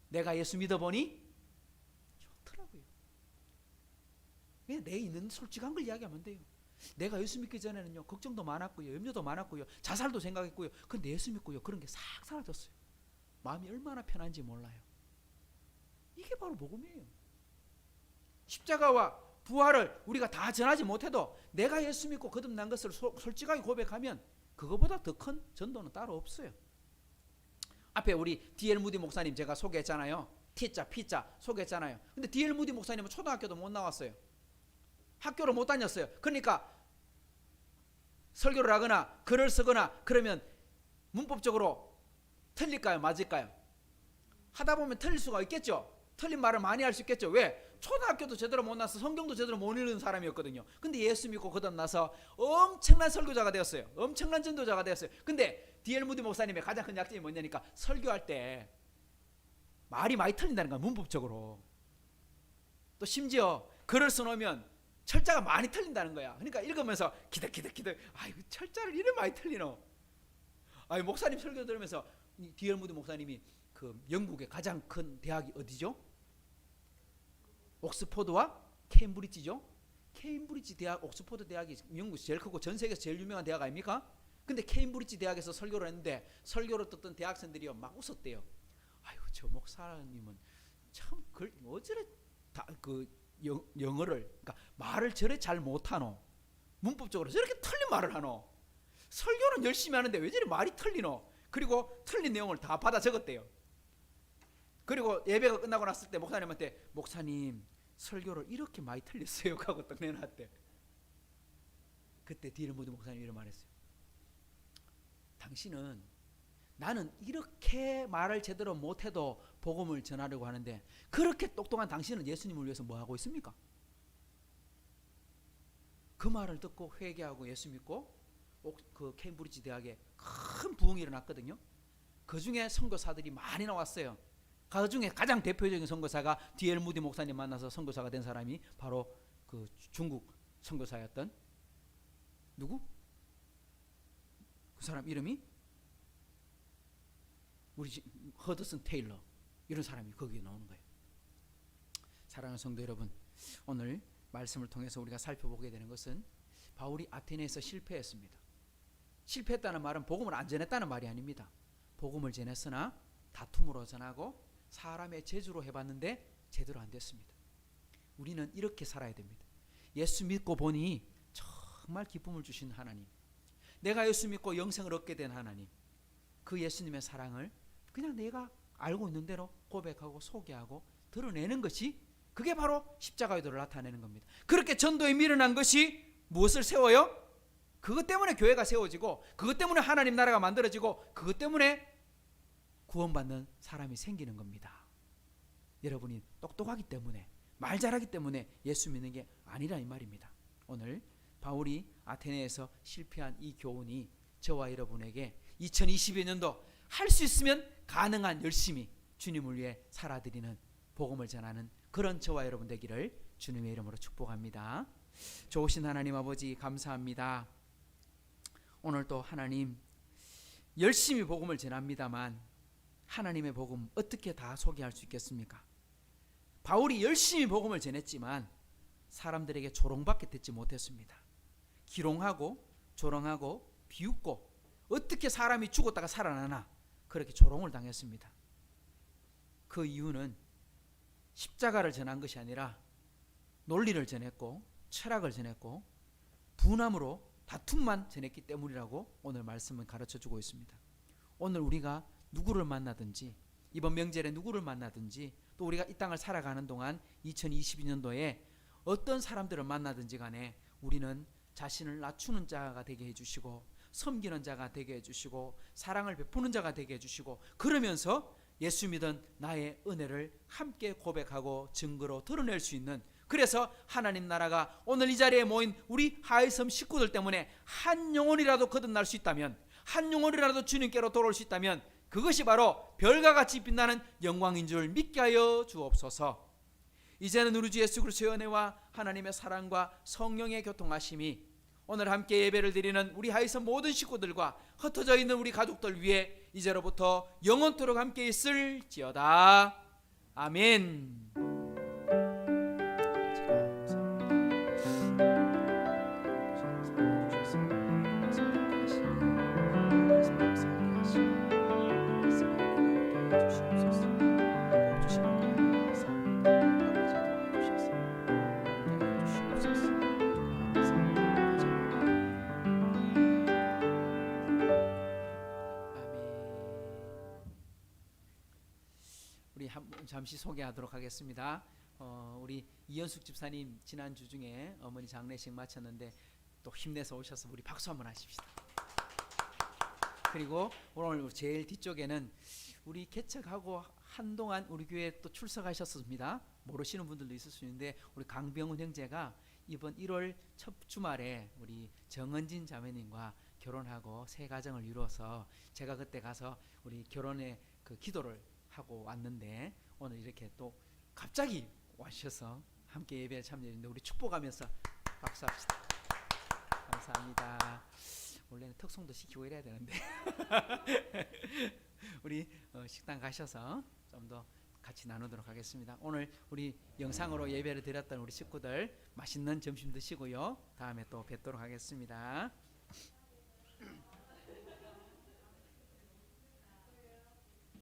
Speaker 1: 내가 예수 믿어보니 좋더라고요. 그냥 내 있는 솔직한 걸 이야기하면 돼요. 내가 예수 믿기 전에는요 걱정도 많았고요, 염려도 많았고요, 자살도 생각했고요. 근데 예수 믿고요 그런 게 싹 사라졌어요. 마음이 얼마나 편한지 몰라요. 이게 바로 복음이에요. 십자가와 부활을 우리가 다 전하지 못해도 내가 예수 믿고 거듭난 것을 솔직하게 고백하면 그거보다 더 큰 전도는 따로 없어요. 앞에 우리 D.L. 무디 목사님 제가 소개했잖아요. T자 P자 소개했잖아요. 근데 D.L. 무디 목사님은 초등학교도 못 나왔어요. 학교를 못 다녔어요. 그러니까 설교를 하거나 글을 쓰거나 그러면 문법적으로 틀릴까요? 맞을까요? 하다 보면 틀릴 수가 있겠죠. 틀린 말을 많이 할 수 있겠죠. 왜? 초등학교도 제대로 못 나서 성경도 제대로 못 읽는 사람이었거든요. 근데 예수 믿고 거듭나서 엄청난 설교자가 되었어요. 엄청난 전도자가 되었어요. 근데 D.L. 무디 목사님의 가장 큰 약점이 뭐냐니까 설교할 때 말이 많이 틀린다는 거야. 문법적으로. 또 심지어 글을 써놓으면 철자가 많이 틀린다는 거야. 그러니까 읽으면서 기득 아이고 철자를 이래 많이 틀리노. 목사님 설교 들으면서 D.L. 무디 목사님이 그 영국의 가장 큰 대학이 어디죠? 옥스퍼드와 케임브리지죠. 케임브리지 대학, 옥스퍼드 대학이 영국에서 제일 크고 전 세계에서 제일 유명한 대학 아닙니까? 근데 케임브리지 대학에서 설교를 했는데 설교를 듣던 대학생들이요 막 웃었대요. 아이고 저 목사님은 참 어쩌래 영어를, 그러니까 말을 저래 잘 못하노, 문법적으로 저렇게 틀린 말을 하노, 설교는 열심히 하는데 왜 저리 말이 틀리노? 그리고 틀린 내용을 다 받아 적었대요. 그리고 예배가 끝나고 났을 때 목사님한테 목사님 설교를 이렇게 많이 틀렸어요 하고 딱 내놨대. 그때 디엘무드 목사님이 이런 말했어요. 당신은 나는 이렇게 말을 제대로 못해도 복음을 전하려고 하는데 그렇게 똑똑한 당신은 예수님을 위해서 뭐 하고 있습니까? 그 말을 듣고 회개하고 예수 믿고 그 케임브리지 대학에 큰 부흥이 일어났거든요. 그 중에 선교사들이 많이 나왔어요. 그 중에 가장 대표적인 선교사가 디엘 무디 목사님 만나서 선교사가 된 사람이 바로 그 중국 선교사였던 누구? 그 사람 이름이 우리 허드슨 테일러 이런 사람이 거기에 나오는 거예요. 사랑하는 성도 여러분, 오늘 말씀을 통해서 우리가 살펴보게 되는 것은 바울이 아테네에서 실패했습니다. 실패했다는 말은 복음을 안 전했다는 말이 아닙니다. 복음을 전했으나 다툼으로 전하고 사람의 재주로 해봤는데 제대로 안 됐습니다. 우리는 이렇게 살아야 됩니다. 예수 믿고 보니 정말 기쁨을 주신 하나님, 내가 예수 믿고 영생을 얻게 된 하나님, 그 예수님의 사랑을 그냥 내가 알고 있는 대로 고백하고 소개하고 드러내는 것이 그게 바로 십자가의 도를 나타내는 겁니다. 그렇게 전도에 미련한 것이 무엇을 세워요? 그것 때문에 교회가 세워지고 그것 때문에 하나님 나라가 만들어지고 그것 때문에 구원받는 사람이 생기는 겁니다. 여러분이 똑똑하기 때문에 말 잘하기 때문에 예수 믿는 게 아니라 이 말입니다. 오늘 바울이 아테네에서 실패한 이 교훈이 저와 여러분에게 2022년도 할 수 있으면 가능한 열심히 주님을 위해 살아드리는 복음을 전하는 그런 저와 여러분 되기를 주님의 이름으로 축복합니다. 좋으신 하나님 아버지 감사합니다. 오늘도 하나님 열심히 복음을 전합니다만 하나님의 복음 어떻게 다 소개할 수 있겠습니까? 바울이 열심히 복음을 전했지만 사람들에게 조롱밖에 듣지 못했습니다. 기롱하고 조롱하고 비웃고 어떻게 사람이 죽었다가 살아나나 그렇게 조롱을 당했습니다. 그 이유는 십자가를 전한 것이 아니라 논리를 전했고 철학을 전했고 분함으로 다툼만 전했기 때문이라고 오늘 말씀은 가르쳐주고 있습니다. 오늘 우리가 누구를 만나든지 이번 명절에 누구를 만나든지 또 우리가 이 땅을 살아가는 동안 2022년도에 어떤 사람들을 만나든지 간에 우리는 자신을 낮추는 자가 되게 해주시고 섬기는 자가 되게 해주시고 사랑을 베푸는 자가 되게 해주시고 그러면서 예수 믿은 나의 은혜를 함께 고백하고 증거로 드러낼 수 있는, 그래서 하나님 나라가 오늘 이 자리에 모인 우리 하이섬 식구들 때문에 한 영혼이라도 거듭날 수 있다면, 한 영혼이라도 주님께로 돌아올 수 있다면 그것이 바로 별과 같이 빛나는 영광인 줄 믿게 하여 주옵소서. 이제는 우리 주 예수 그리스도의 은혜와 하나님의 사랑과 성령의 교통하심이 오늘 함께 예배를 드리는 우리 하이섬 모든 식구들과 흩어져 있는 우리 가족들 위해 이제로부터 영원토록 함께 있을지어다. 아멘. 잠시 소개하도록 하겠습니다. 우리 이현숙 집사님 지난주 중에 어머니 장례식 마쳤는데 또 힘내서 오셔서 우리 박수 한번 하십시다. 그리고 오늘 제일 뒤쪽에는 우리 개척하고 한동안 우리 교회에 또 출석하셨습니다. 모르시는 분들도 있을 수 있는데 우리 강병훈 형제가 이번 1월 첫 주말에 우리 정은진 자매님과 결혼하고 새 가정을 이루어서 제가 그때 가서 우리 결혼의 그 기도를 하고 왔는데 오늘 이렇게 또 갑자기 와주셔서 함께 예배에 참여했는데 우리 축복하면서 박수합시다. 감사합니다. 원래는 특송도 시키고 이래야 되는데 우리 식당 가셔서 좀 더 같이 나누도록 하겠습니다. 오늘 우리 영상으로 예배를 드렸던 우리 식구들 맛있는 점심 드시고요. 다음에 또 뵙도록 하겠습니다.